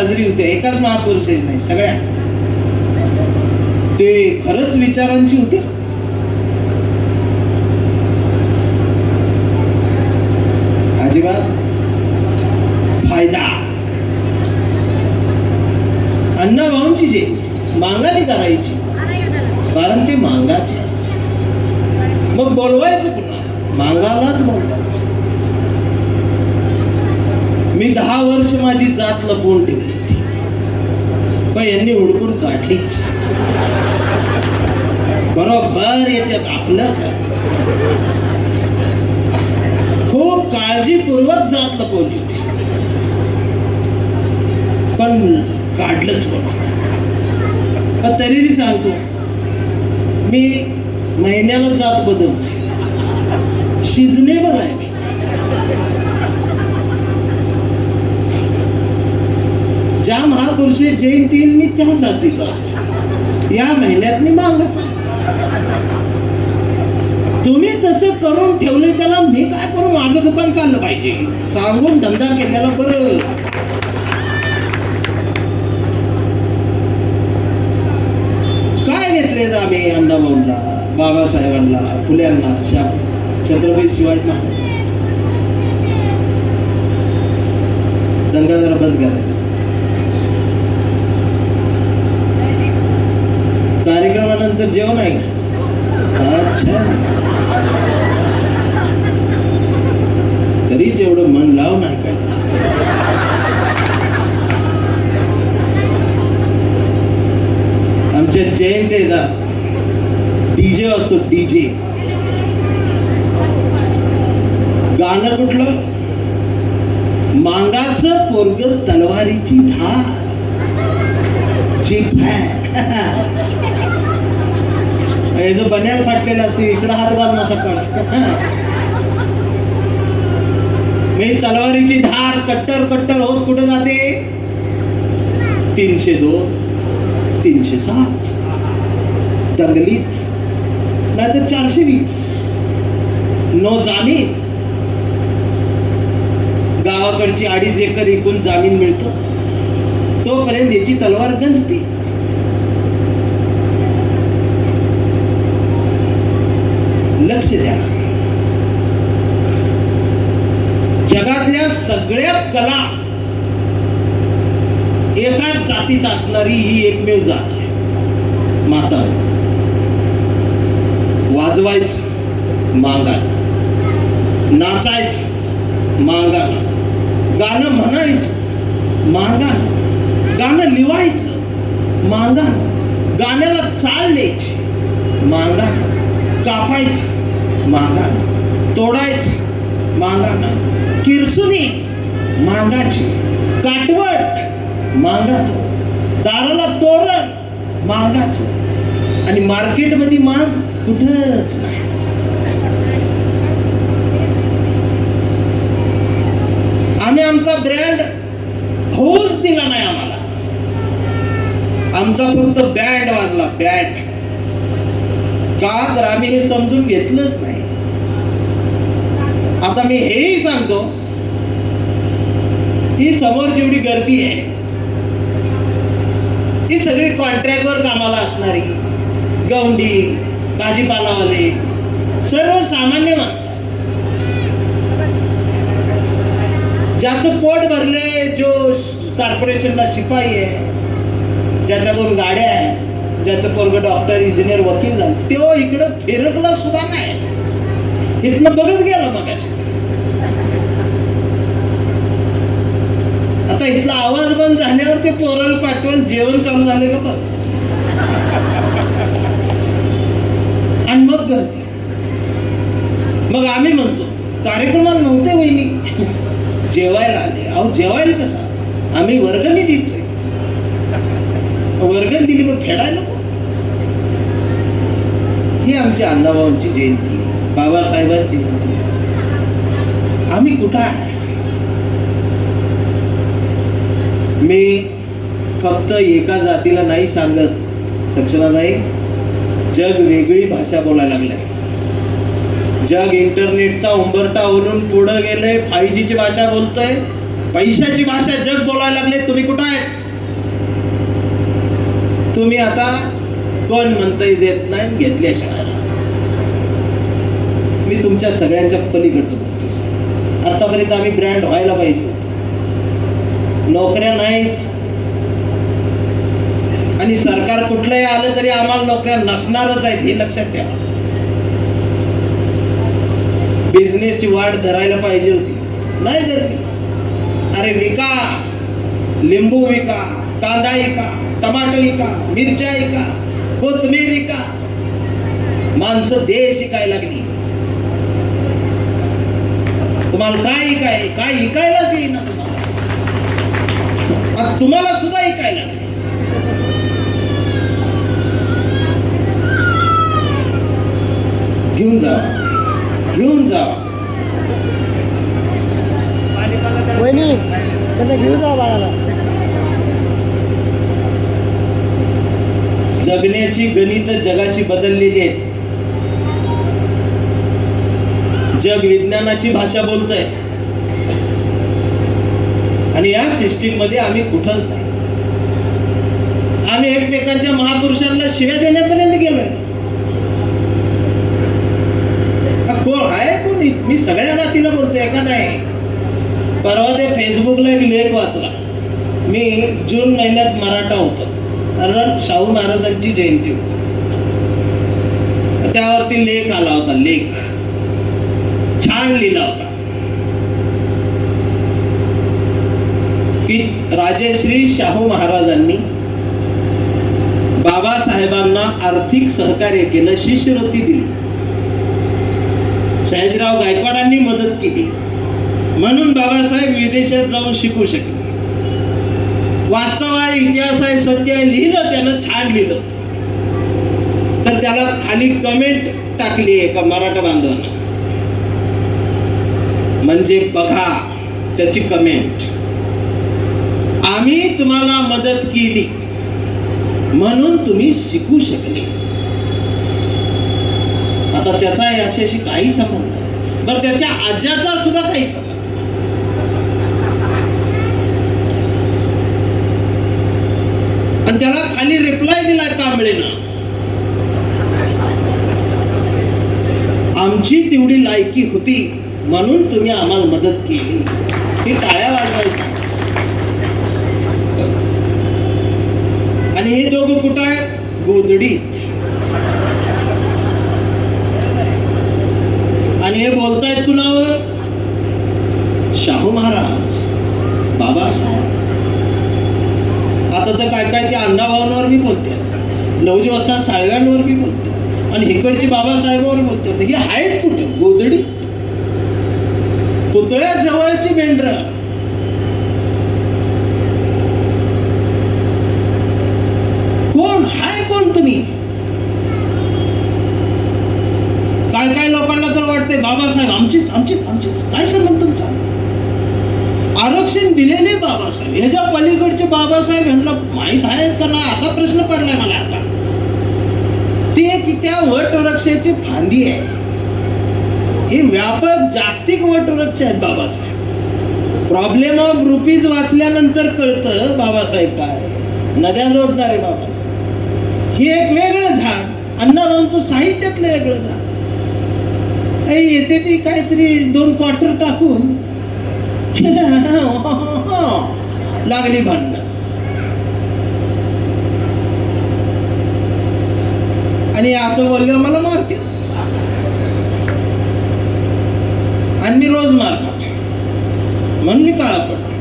साजरी होते. एकाच महापुरुषाची नाही, सगळ्या. ते खरंच विचारांची होती. अजिबात फायदा. अण्णाभाऊंची जयंती मांगाने करायची, कारण ते मांगाचे. मग बोलवायचं पुन्हा, मांगालाच बोलवायचं. मी 10 वर्ष माझी जात लपवून ठेवली होती, पण यांनी हुडकून काढलीच. बरोबर येतात आपलंच. खूप काळजीपूर्वक जात लपवली होती, पण काढलंच. पण तरी सांगतो, मी महिन्याला जात बदलतो. शिजनेबल आहे मी. ज्या महापुरुष जयंती मी त्या जातीचा असतो. या महिन्यात मी मागच. तुम्ही तसं करून ठेवले, त्याला मी काय करू? माझं दुकान चाललं पाहिजे सांगून धंदा केलेला बरं. काय घेतले आम्ही? अण्णाभाऊंना, बाबासाहेबांना, फुल्यांना, छत्रपती शिवाजी महाराज. दंगा जरा बंद करा. कार्यक्रमानंतर जेवण आहे का? अच्छा, तरीच एवढं मन लावून आहे काय? आमच्या जयंतीला डीजे असतो. डीजे गाणं कुठलं? मांगाचं पोरग तलवारीची धार. याचं बन्याल फाटलेलं असते, इकडं हात घालून असं काढ. मी तलवारीची धार कट्टर कट्टर होत कुठं जाते? 302, 307 दंगलीत, नाहीतर 420 नो जामीन. गावाकडची 2.5 एकर एकूण जामीन मिळतो, तोपर्यंत याची तलवार गंजते. लक्ष द्या. जगातल्या सगळ्या कला एकाच जातीत असणारी ही एकमेव जात आहे. माता. वाजवायचं मांगाला, नाचायचं मांगाला, गाणं म्हणायचं मांगाला, गाणं लिवायचं मांगाला, गाण्याला चाल द्यायची मांगाला, कापायचं मांगाला, तोडायचं मांगाला, किरसुनी मांगाची, काटवट मांगाचं, दाराला तोरण मांगाचं, आणि मार्केटमध्ये मांग कुठंच नाही. आम्ही आमचा ब्रँड होऊच दिला नाही आम्हाला. आमचा फक्त बँड वाजला, बँड. का तर आम्ही हे समजून घेतलंच नाही. आता मी हेही सांगतो, ही समोर जेवढी गर्दी आहे, ही सगळी कॉन्ट्रॅक्टवर कामाला असणारी, गवंडी, भाजीपालावाले, सर्वसामान्य माणसं. ज्याचं पोट भरले, जो कॉर्पोरेशनला शिपाई आहे, ज्याच्या 2 गाड्या आहे, ज्याचं पोरग डॉक्टर, इंजिनियर, वकील झालं, तो इकडं फिरकला सुद्धा नाही. इथनं बघत गेला मग. आता इथला आवाज बंद झाल्यावर ते पोराला पाठवून जेवण चालू झाले का बघ. आणि मग गर्दी. मग आम्ही म्हणतो, कार्यक्रमाला नव्हते वहिनी, जेवायला आले. अहो जेवायला कसा? आम्ही वर्गणी देतोय. वर्गणी दिली मग फेडायला. ही आमची अण्णाभाऊंची जयंती, बाबासाहेबांची जयंती. आम्ही कुठं आहे? मी फक्त एका जातीला नाही सांगत सक्षमाताई, जग वेगळी भाषा बोलायला लागलंय. जग इंटरनेटचा उंबरठा ओढून पुढे गेले, 5G ची भाषा बोलतोय, पैशाची भाषा जग बोलायला लागले. तुम्ही कुठं आहेत? तुम्ही आता कोण म्हणतंय देत नाही घेतल्याशिवाय. मी तुमच्या सगळ्यांच्या पलीकडचं बघतो. आतापर्यंत आम्ही ब्रँड व्हायला पाहिजे. नोकऱ्या नाहीत आणि सरकार कुठलंही आलं तरी आम्हाला नोकऱ्या नसणारच आहेत हे लक्षात ठेवा. बिझनेसची वाढ धरायला पाहिजे होती, नाही धरली. अरे विका, लिंबू विका, कांदा विका, टमाटो विका, मिरच्या विका, कोथमीर विका. माणसं देश विकायला लागली. तुम्हाला काय विकायलाच येईना. तुम्हाला तुम्हाला सुद्धा विकायला लागले. घेऊन जा. घेऊन जा बाळाला. जगण्याची गणित जगाची बदललेली आहेत. जग विज्ञानाची भाषा बोलतंय आणि या सिस्टीम मध्ये आम्ही कुठंच नाही. आम्ही एकमेकांच्या महापुरुषांना शिव्या देण्यापर्यंत गेलोय. कोण आहे कोण? मी सगळ्या जातीला बोलतोय का नाही. परवा ते फेसबुकला एक लेख वाचला. मी जून महिन्यात मराठा होतो, कारण शाहू महाराजांची जयंती होती. त्यावरती लेख आला होता. लेख छान लिहिला होता की राजश्री शाहू महाराजांनी बाबासाहेबांना आर्थिक सहकार्य केलं, शिष्यवृत्ती दिली. सयाजीराव गायकवाडांनी मदत केली म्हणून बाबासाहेब विदेशात जाऊन शिकू शकले. वास्तव आहे, इतिहास आहे, सत्य आहे. लिहिलं त्यानं, छान लिहिलं. तर त्याला खाली कमेंट टाकली एका मराठा बांधवांना. म्हणजे बघा त्याची कमेंट, आम्ही तुम्हाला मदत केली म्हणून तुम्ही शिकू शकले. आता त्याचा याच्याशी काही संबंध नाही. बरं, त्याच्या आज्याचा सुद्धा काही संबंध. आणि त्याला खाली रिप्लाय दिला कांबळेनं, आमची तेवढी लायकी होती म्हणून तुम्ही आम्हाला मदत केली. ही टाळ्या वाजवायची. आणि हे दोघं कुठं आहेत? गोधडीत. आणि हे बोलतायत कुणावर? शाहू महाराज, बाबासाहेब. आता तर काय ते अण्णाभाऊंवर बी बोलते, लवजी वस्ताद साळव्यांवर बी बोलते, आणि इकडची बाबासाहेबांवर बोलते. हे आहेत कुठे? गोधडी. पुतळ्या जवळची मेंढर. कोण हाय? कोण तुम्ही? काय लोकांना तर वाटतंय बाबासाहेब आमचीच. काय संबंध तुमचा? आरक्षण दिलेले बाबासाहेब, ह्याच्या पलीकडचे बाबासाहेब यांना माहित आहेत का नाही असा प्रश्न पडलाय मला आता. ते त्या वटवृक्षाची फांदी आहे. ही व्यापक जागतिक वटवृक्ष आहेत बाबासाहेब. प्रॉब्लेम ऑफ रुपीज वाचल्यानंतर कळतं बाबासाहेब काय. नद्या जोडणारे बाबासाहेब. हे एक वेगळं झाड, अण्णाभाऊंचं साहित्यातलं वेगळं झाड. येते ती काहीतरी 2 क्वार्टर टाकून लागली भांडणं. आणि असं बोललं मला मारते. आणि मी रोज मार खाते म्हणून मी काळा पडतो.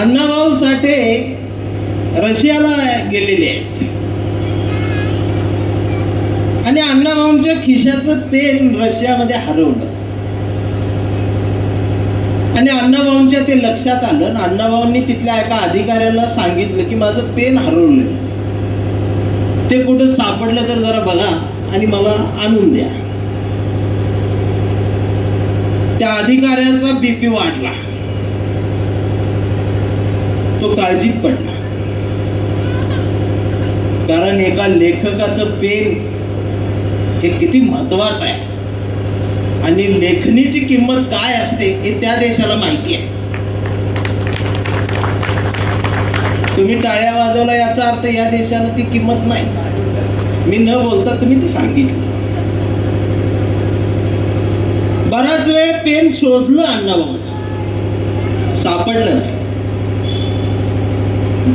अण्णाभाऊ साठे रशियाला गेलेले आहेत आणि अण्णाभाऊंच्या खिशाचं पेन रशियामध्ये हरवलं. आणि अण्णाभाऊंच्या ते लक्षात आलं आणि अण्णाभाऊंनी तिथल्या एका अधिकाऱ्याला सांगितलं की माझं पेन हरवलं, ते कुठं सापडलं तर जरा बघा आणि मला आणून द्या. त्या अधिकाऱ्याचा बीपी वाढला, तो काळजीत पडला. कारण एका लेखकाचं पेन हे किती महत्वाचं आहे आणि लेखणीची किंमत काय असते हे त्या देशाला माहिती आहे. तुम्ही टाळ्या वाजवला याचा अर्थ या देशाला ती किंमत नाही. मी न बोलता तुम्ही ते सांगितलं. बराच वेळ पेन शोधलं अण्णाभाऊंचं, सापडलं नाही.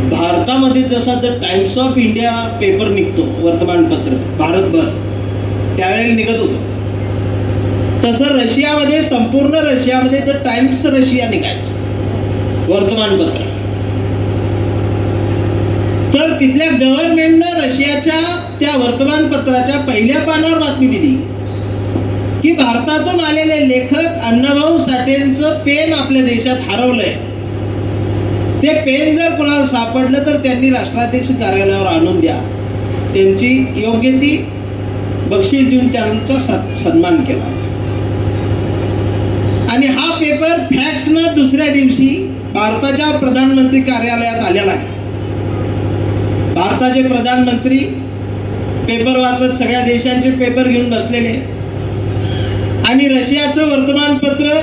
भारतामध्ये जसा the times of India paper निघतो, वर्तमानपत्र भारतभर, त्यावेळेला निघत होतं, तसं रशियामध्ये, संपूर्ण रशियामध्ये द टाइम्स रशिया निघायचं वर्तमानपत्र. तर तिथल्या गव्हर्नमेंटनं रशियाच्या त्या वर्तमानपत्राच्या पहिल्या पानावर बातमी दिली की भारतातून आलेले लेखक अण्णाभाऊ साठेंचं पेन आपल्या देशात हरवलंय. ते पेन जर कोणाला सापडलं तर त्यांनी राष्ट्राध्यक्ष कार्यालयावर आणून द्या. त्यांची योग्य ती बक्षीस देऊन त्यांचा सन्मान केला. आणि हा पेपर फॅक्सनं दुसऱ्या दिवशी भारताच्या प्रधानमंत्री कार्यालयात आलेला आहे. भारताचे प्रधानमंत्री पेपर वाचत सगळ्या देशांचे पेपर घेऊन बसलेले आणि रशियाचं वर्तमानपत्र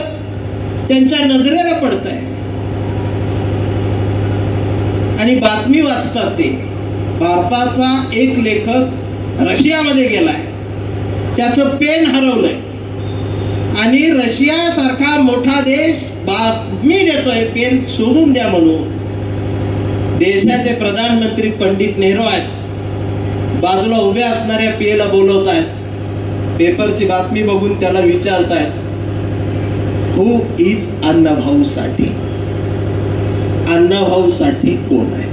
त्यांच्या नजरेला पडत आहे आणि बातमी वाचतात. ते भारताचा एक लेखक रशियामध्ये गेलाय, त्याचं पेन हरवलंय आणि रशिया सारखा मोठा देश बातमी देतोय पेन शोधून द्या म्हणून. देशाचे प्रधानमंत्री पंडित नेहरू आहेत, बाजूला उभ्या असणाऱ्या पीएला बोलवत आहेत, पेपरची बातमी बघून त्याला विचारतायत, हु इज अण्णाभाऊ साठे? अण्णाभाऊ साठे कोण आहे?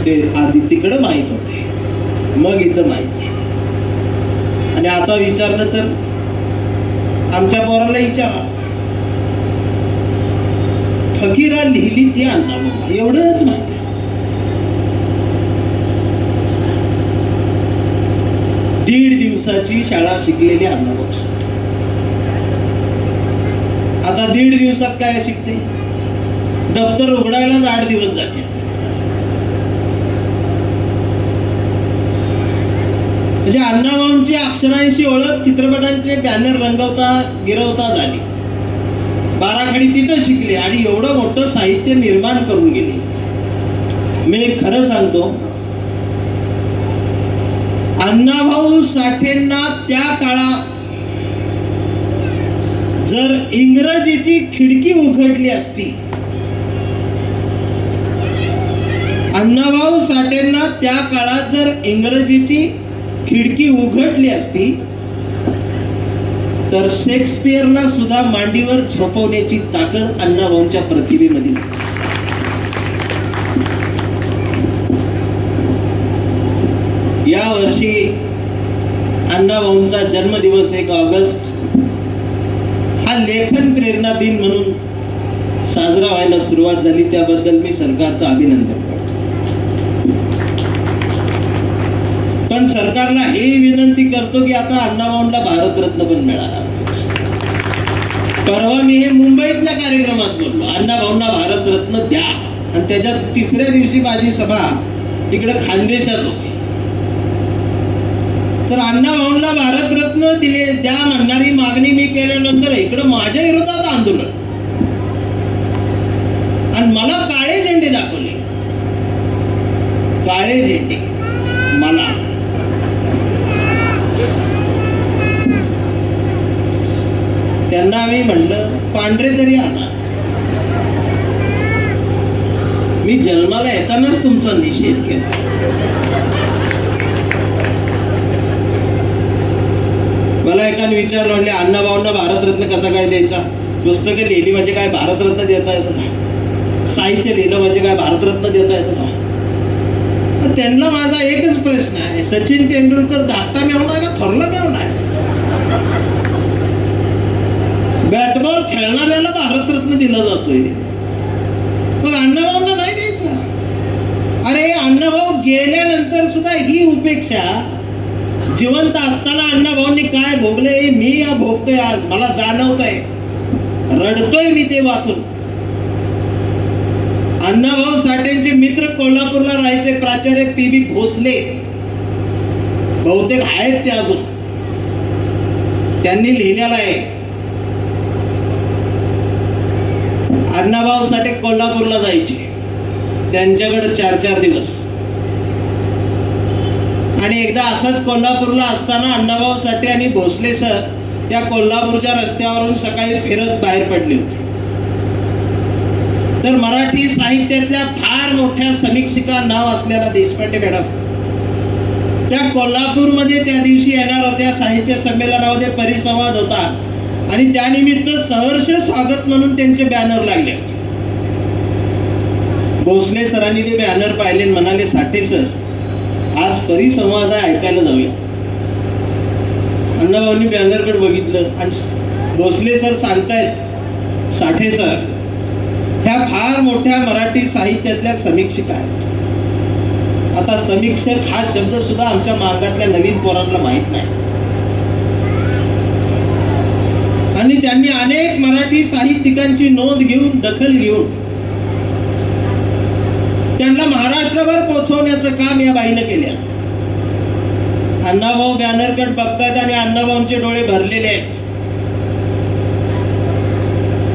ते आधी तिकडे माहित होते, मग इथं माहित झालं. आणि आता विचारलं तर आमच्या पोराला विचारा, फकीरा लिहिली ती अण्णाभाऊ, एवढंच माहिती आहे. दीड दिवसाची शाळा शिकलेली अण्णाभाऊ साठे आता दीड दिवसात काय शिकते? दप्तर उघडायलाच 8 दिवस जाते. म्हणजे अण्णाभाऊंची अक्षरांशी ओळख चित्रपटांचे बॅनर रंगवता गिरवता झाली. बाराखडी तिथं शिकले आणि एवढं मोठं साहित्य निर्माण करून गेले. मी खरं सांगतो, अण्णाभाऊ साठेंना त्या काळात जर इंग्रजीची खिडकी उघडली असती, अण्णाभाऊ साठेंना त्या काळात जर इंग्रजीची खिडकी उघडली असती तर शेक्सपियरला सुद्धा मांडीवर झोपवण्याची ताकद अण्णाभाऊंच्या प्रतिभेमध्ये. या वर्षी अण्णाभाऊंचा जन्मदिवस 1 ऑगस्ट हा लेखन प्रेरणा दिन म्हणून साजरा व्हायला सुरुवात झाली. त्याबद्दल मी सरकारचं अभिनंदन करतो. पण सरकारला हे विनंती करतो की आता अण्णाभाऊंना भारतरत्न पण मिळाला. परवा मी हे मुंबईतल्या कार्यक्रमात बोललो, अण्णाभाऊंना भारतरत्न द्या. आणि त्याच्या तिसऱ्या दिवशी माझी सभा इकडे खानदेशात होती. तर अण्णाभाऊंना भारतरत्न दिले द्या म्हणणारी मागणी मी केल्यानंतर इकडे माझ्या विरोधात आंदोलन आणि मला काळे झेंडे दाखवले. काळे झेंडे मला. त्यांना आम्ही म्हणलं पांढरे तरी आणा. मी जन्माला येतानाच तुमचा निषेध केला. मला एकाने विचारलं, म्हणले अण्णाभाऊंना भारतरत्न कसा काय द्यायचा? पुस्तकं लिहिली म्हणजे काय भारतरत्न देता येतं का? साहित्य लिहिलं म्हणजे काय भारतरत्न देता येतं का? त्यांना माझा एकच प्रश्न आहे, सचिन तेंडुलकर धाकटा मेवणा का थोरला मेवणा आहे? बॅटबॉल खेळणाऱ्याला भारतरत्न दिला जातोय, मग अण्णाभाऊंना नाही द्यायचा? अरे अण्णाभाऊ गेल्यानंतर सुद्धा ही उपेक्षा, जिवंत असताना अण्णाभाऊंनी काय भोगले मी या भोगतोय आज, मला जाणवत आहे, रडतोय मी ते वाचून. अण्णाभाऊ साठेंचे मित्र कोल्हापूरला राहायचे प्राचार्य पी.बी. भोसले, बहुतेक आहेत ते अजून. त्यांनी लिहिलेला आहे, अण्णाभाऊ साठे कोल्हापूरला जायचे त्यांच्याकडे 4-4 दिवस. आणि एकदा असंच कोल्हापूरला असताना अण्णाभाऊ साठे आणि भोसले सर त्या कोल्हापूरच्या रस्त्यावरून सकाळी फिरत बाहेर पडले होते. तर मराठी साहित्यातल्या फार मोठ्या समीक्षिका नाव असलेला देशपांडे मॅडम त्या कोल्हापूरमध्ये त्या दिवशी येणार होत्या. साहित्य संमेलनामध्ये परिसंवाद होता आणि त्यानिमित्त सहर्ष स्वागत म्हणून त्यांचे बॅनर लागले होते. भोसले सरांनी ते बॅनर पाहिले आणि म्हणाले, साठे सर आज परिसंवाद आहे, ऐकायला जाऊया. अण्णाभाऊंनी बॅनरकडे बघितलं आणि भोसले सर सांगतायत, साठे सर ह्या फार मोठ्या मराठी साहित्यातल्या समीक्षिका आहेत. आता समीक्षक हा शब्द सुद्धा आमच्या मार्गातल्या नवीन पोरांना माहित नाही. आणि त्यांनी अनेक मराठी साहित्यिकांची नोंद घेऊन, दखल घेऊन त्यांना महाराष्ट्रभर पोहोचवण्याचं काम या बाईनं केलं. अण्णाभाऊ बॅनरकडे बघतायत आणि अण्णाभाऊंचे डोळे भरलेले आहेत.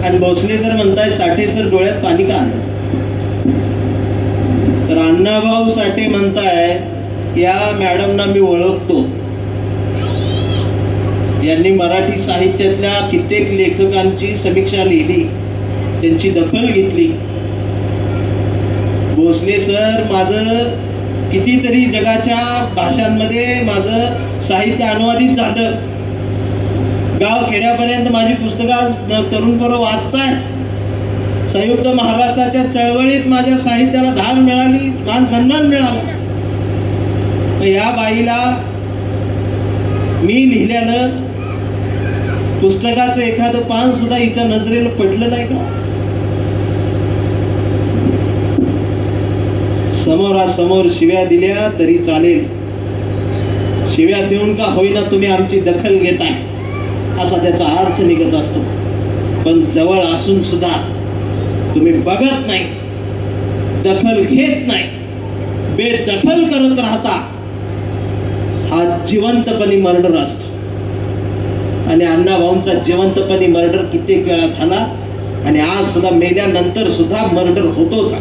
आणि भोसले सर म्हणताय, साठे सर डोळ्यात पाणी का आलं? तर अण्णाभाऊ साठे म्हणताय, या मॅडमना मी ओळखतो. यांनी मराठी साहित्यातल्या कित्येक लेखकांची समीक्षा लिहिली, त्यांची दखल घेतली. भोसले सर माझं कितीतरी जगाच्या भाषांमध्ये माझं साहित्य अनुवादित झालं. गाव खेड्यापर्यंत माझी पुस्तकं तरुण पोरं वाचताय. संयुक्त महाराष्ट्राच्या चळवळीत माझ्या साहित्याला धार मिळाली, मान सन्मान मिळाला. या बाईला मी लिहिल्यानं पुस्तकाचं एखादं पान सुद्धा हिच्या नजरेला पडलं नाही का? समोरासमोर शिव्या दिल्या तरी चालेल, शिव्या देऊन का होईना तुम्ही आमची दखल घेताय असा त्याचा अर्थ निघत असतो. पण जवळ असून सुद्धा तुम्ही बघत नाही, दखल घेत नाही, बेदखल करत राहता. हा जिवंतपणी मर्डर असतो. आणि अण्णाभाऊंचा जिवंतपणी मर्डर कित्येक वेळा झाला आणि आज सुद्धा मेल्यानंतर सुद्धा मर्डर होतोच.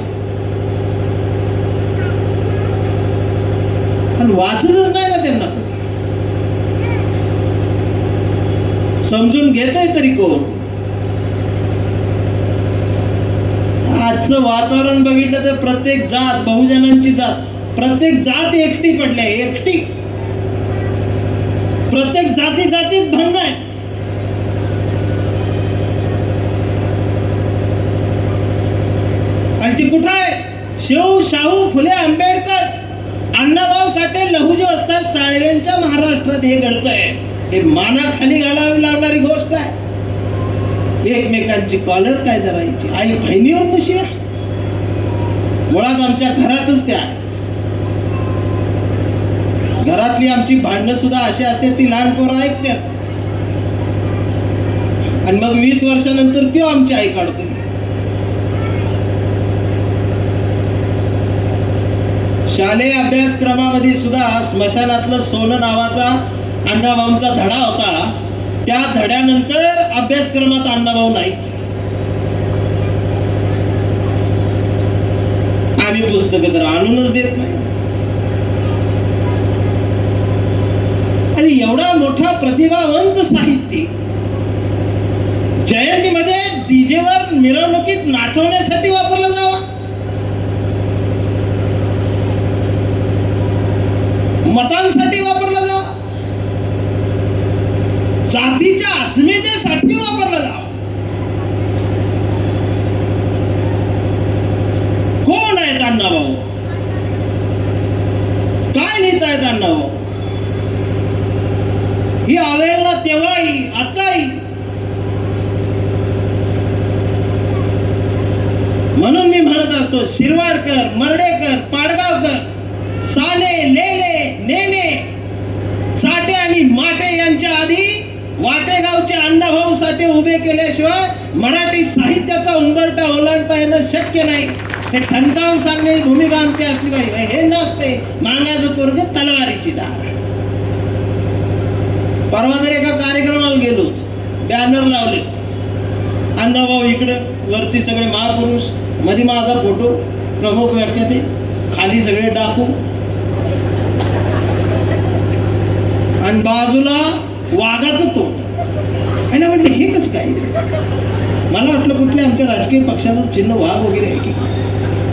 वाचतच नाही ना त्यांना, समजून घेतय तरी कोण? आजचं वातावरण बघितलं तर प्रत्येक जात, बहुजनांची जात, प्रत्येक जात एकटी पडली आहे. एकटी प्रत्येक जाती जातीत भांडण आहे. आणि ती कुठं आहे? शिव, शाहू, फुले, आंबेडकर, अण्णाभाऊ साठे, लहुजी वस्ताद साळव्यांच्या महाराष्ट्रात हे घडतंय. हे मानाखाली घालावी लागणारी गोष्ट आहे. एकमेकांची कॉलर काय धरायची, आई बहिणीवर नशिवा. मुळात आमच्या घरातच त्या आहेत. घरातली आमची भांडणं सुद्धा अशी असते, ती लहान पोरं ऐकतात आणि मग 20 वर्षानंतर त्यो आमची आई काढतोय. शालेय अभ्यासक्रमामध्ये सुद्धा स्मशानातलं सोनं नावाचा अण्णाभाऊंचा धडा होता. त्या धड्यानंतर अभ्यासक्रमात अण्णाभाऊ नाहीत. आम्ही पुस्तकं तर आणूनच देत नाही. आणि एवढा मोठा प्रतिभावंत साहित्यिक जयंतीमध्ये डीजेवर मिरवणुकीत नाचवण्यासाठी वापरला जावा, मतांसाठी वापरला जावा, जातीच्या अस्मितेसाठी वापरला जावा. कोण आहेत अण्णाभाऊ? काय लिहितायत अण्णाभाऊ? ही अवेळेला तेव्हाही आताही. म्हणून मी म्हणत असतो, शिरवाडकर, मर्डेकर, पाडगावकर, साने, लेले, नेने, साठे आणि माटे यांच्या आधी वाटेगावचे अण्णाभाऊ साठे उभे केल्याशिवाय मराठी साहित्याचा उंबरठा ओलांडता येणं शक्य नाही. हे ठणकावून सांगण्याची भूमिका आमची असली पाहिजे. हे नसते मांगाचं पोरग तलवारीची धार. परवा जर एका कार्यक्रमाला गेलो होतो, बॅनर लावले, अण्णाभाऊ इकडे, वरती सगळे महापुरुष, मध्ये माझा फोटो, प्रमुख व्याख्या ते खाली सगळे डाकू आणि बाजूला वाघाचं तोंड. आणि ना म्हटलं हे कसं काय? मला वाटलं कुठल्या आमच्या राजकीय पक्षाचं चिन्ह वाघ वगैरे आहे की,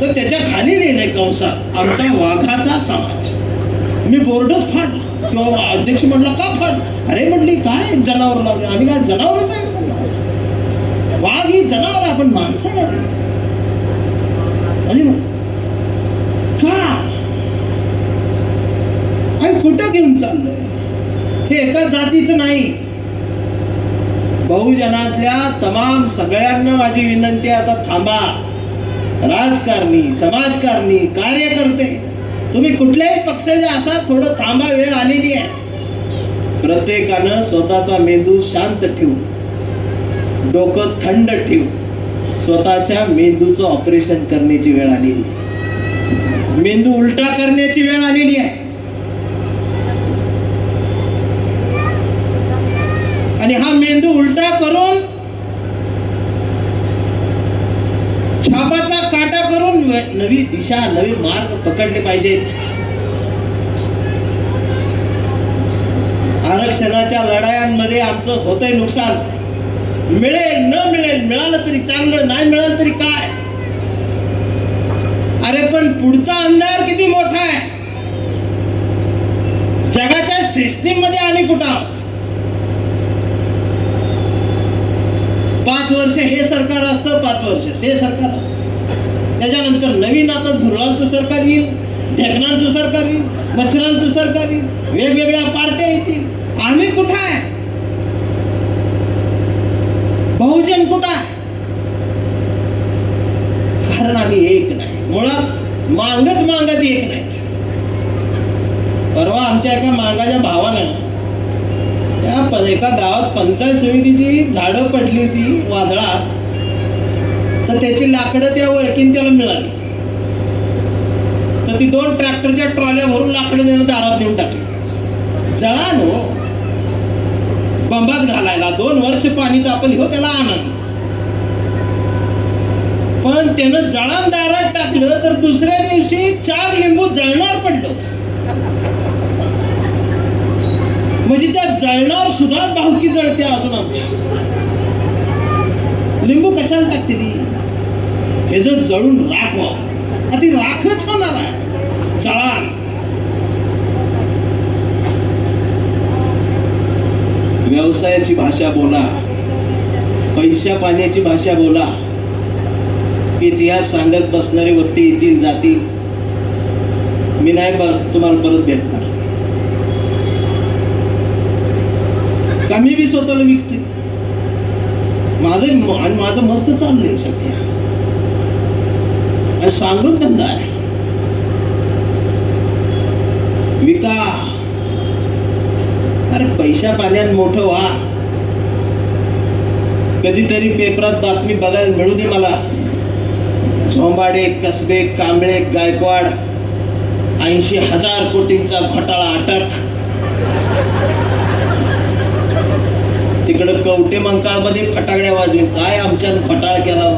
तर त्याच्या खाली लिहिलंय कंसात आमचा वाघाचा समाज. मी बोर्डच फाडला. तो अध्यक्ष म्हटला का फाड? अरे म्हटली काय जनावर लावले? आम्ही काय जनावरच आहे? वाघ ही जनावर, आपण माणसं आहे. आणि का आणि कुठं घेऊन चाललंय? हे एका जातीचं नाही, बहुजनातल्या तमाम सगळ्यांना माझी विनंती आहे, आता थांबा. राजकारणी, समाजकारणी, कार्यकर्ते, तुम्ही कुठल्याही पक्षाचे असा, थोडं थांबा, वेळ आलेली आहे. प्रत्येकानं स्वतःचा मेंदू शांत ठेवून, डोकं थंड ठेवून स्वतःच्या मेंदूचं ऑपरेशन करण्याची वेळ आलेली आहे. मेंदू उलटा करण्याची वेळ आलेली आहे. आणि हा मेंदू उलटा करून, छापाचा काटा करून नवी दिशा, नवे मार्ग पकडले पाहिजेत. आरक्षणाच्या लढायांमध्ये आमचं होतंय नुकसान. मिळेल न मिळेल, मिळालं तरी चांगलं, नाही मिळालं तरी काय. अरे पण पुढचा अंधार किती मोठा आहे. जगाच्या सिस्टीम मध्ये आम्ही कुठं आहोत? 5 वर्ष हे सरकार असतं, 5 वर्ष हे सरकार असतं. त्याच्यानंतर नवीन आता धुरळांचं सरकार येईल, ढेकणांचं सरकार येईल, मच्छरांचं सरकार येईल, वेगवेगळ्या पार्ट्या येतील. आम्ही कुठं आहे? बहुजन कुठं आहे? कारण आम्ही एक नाही. मुळात मांगच मागत एक नाहीत. परवा आमच्या एका मांगाच्या भावानं त्या एका गावात पंचायत समितीची झाडं पडली होती वादळात, तर त्याची लाकडं त्या ओळखीन त्याला मिळाली. तर ती 2 ट्रॅक्टरच्या ट्रॉल्या भरून लाकडं त्यानं दारात देऊन टाकली. जळानो बंबात घालायला 2 वर्ष पाणी तापली हो, त्याला आनंद. पण त्यानं जळान दारात टाकलं तर दुसऱ्या दिवशी 4 लिंबू जळणार पडलं. म्हणजे त्या जळणार सुद्धा भावकी जळते अजून आमची. लिंबू कशाला टाकते ती? हे जर जळून राख व्हावं, ती राखच होणार आहे. जळान व्यवसायाची भाषा बोला, पैशा पाण्याची भाषा बोला. इतिहास सांगत बसणारे व्यक्ती येतील जातील. मी नाही तुम्हाला परत भेटणार. का मी बी स्वतःला विकते? माझं मस्त चाललंय सध्या. सांगून धंदा आहे. विका. अरे पैशा पाण्यात मोठं व्हा. कधीतरी पेपरात बातमी बघायला मिळू दे मला. झोंबाडे, कसबे, कांबळे, गायकवाड 80,000 कोटींचा घोटाळा अटक. तिकडं कवटे मंकाळ मध्ये फटाकड्या वाजवी. काय आमच्यात घोटाळा केला?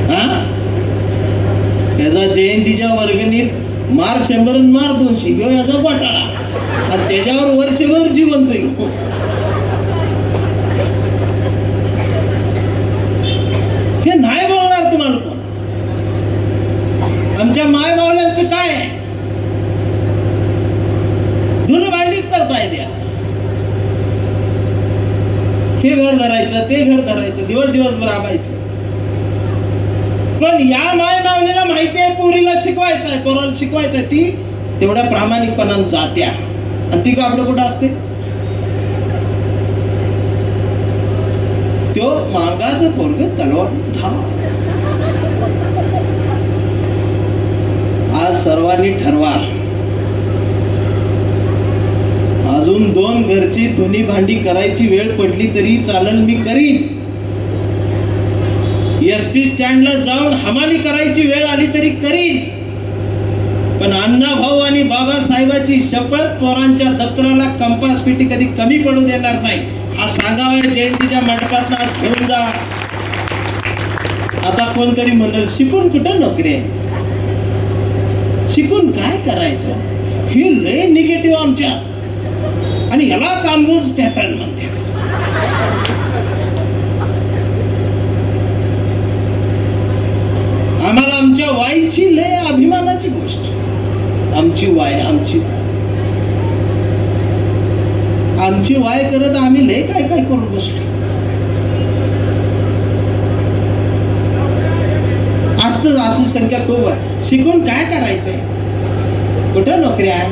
हा, त्याचा जयंतीच्या वर्गणीत मार 100 आणि मार 200 याचा घोटाळा, आणि त्याच्यावर वर्षभर जिवंत. हे नाही बोलणार तुम्हाला कोण. आमच्या माय मावल्यांचं काय आहे? धुन भांडीच करताय त्या. हे घर धरायचं, ते घर धरायचं, दिवस राबायचं. पण या माय मावलीला माहिती आहे पोरीला शिकवायचं आहे, पोराला शिकवायचं आहे. ती तेवढ्या प्रामाणिकपणानं जात्या, आणि ती का आपलं कुठं असते? तो मागाचं पोरग तलवार धावा. आज सर्वांनी ठरवा. अजून 2 घरची धुनी भांडी करायची वेळ पडली तरी चालेल, मी करीन. एसटी स्टँडला जाऊन हमाली करायची वेळ आली तरी करीन. पण अण्णा भाऊ आणि बाबासाहेबाची शपथ, पोरांच्या दप्तराला कंपास पेटी कधी कमी पडू देणार नाही. हा सांगावा जयंतीच्या मंडपात आज घेऊन जा. आता कोणतरी म्हणेल शिकून कुठं नोकरी आहे, शिकून काय करायचं, हे लय निगेटिव्ह आमच्या, आणि यालाच आमोज पॅटर्न म्हणते. आम्हाला आमच्या वाईची लय अभिमानाची गोष्ट. आमची वाय आमची वाय करत आम्ही लय काय काय करून बसलो. असतं असं संख्या खूप आहे. शिकून काय करायचंय, कुठं नोकरी आहे,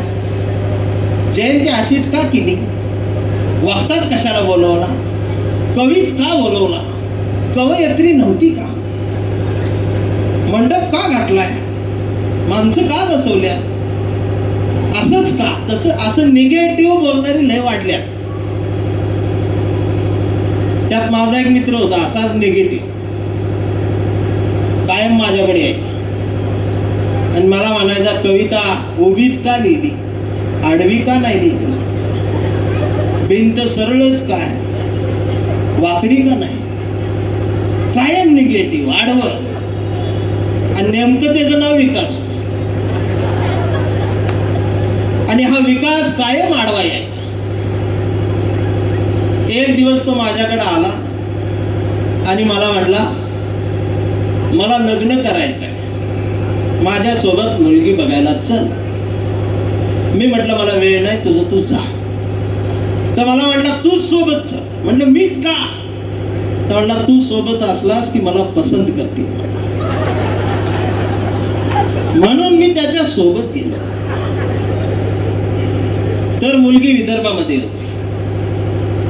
जयंती अशीच का केली, वक्ताच कशाला बोलवला, कवीच का बोलवला, कवयित्री नव्हती का, मंडप का घातलाय, माणसं का बसवल्या, असंच का तसं, असं निगेटिव्ह बोलणारी लय वाढल्या. त्यात माझा एक मित्र होता असाच निगेटिव्ह, कायम माझ्याकडे यायचा आणि मला म्हणायचा कविता उभीच का लिहिली, आडवी का नाही लिहिली, भिंत सरळच काय, वाकडी का नाही, कायम निगेटिव्ह आडवं. आणि नेमकं त्याचं नाव विकास होतं, आणि हा विकास कायम आडवा यायचा. एक दिवस तो माझ्याकडे आला आणि मला म्हणला मला लग्न करायचंय, माझ्यासोबत मुलगी बघायला चल. मी म्हटलं मला वेळ नाही, तुझं तू जा. तर मला म्हटलं तूच सोबत चल. म्हटलं मीच का? तर म्हटला तू सोबत असलास की मला पसंत करते, म्हणून मी त्याच्या सोबत गेलो. तर मुलगी विदर्भामध्ये होती.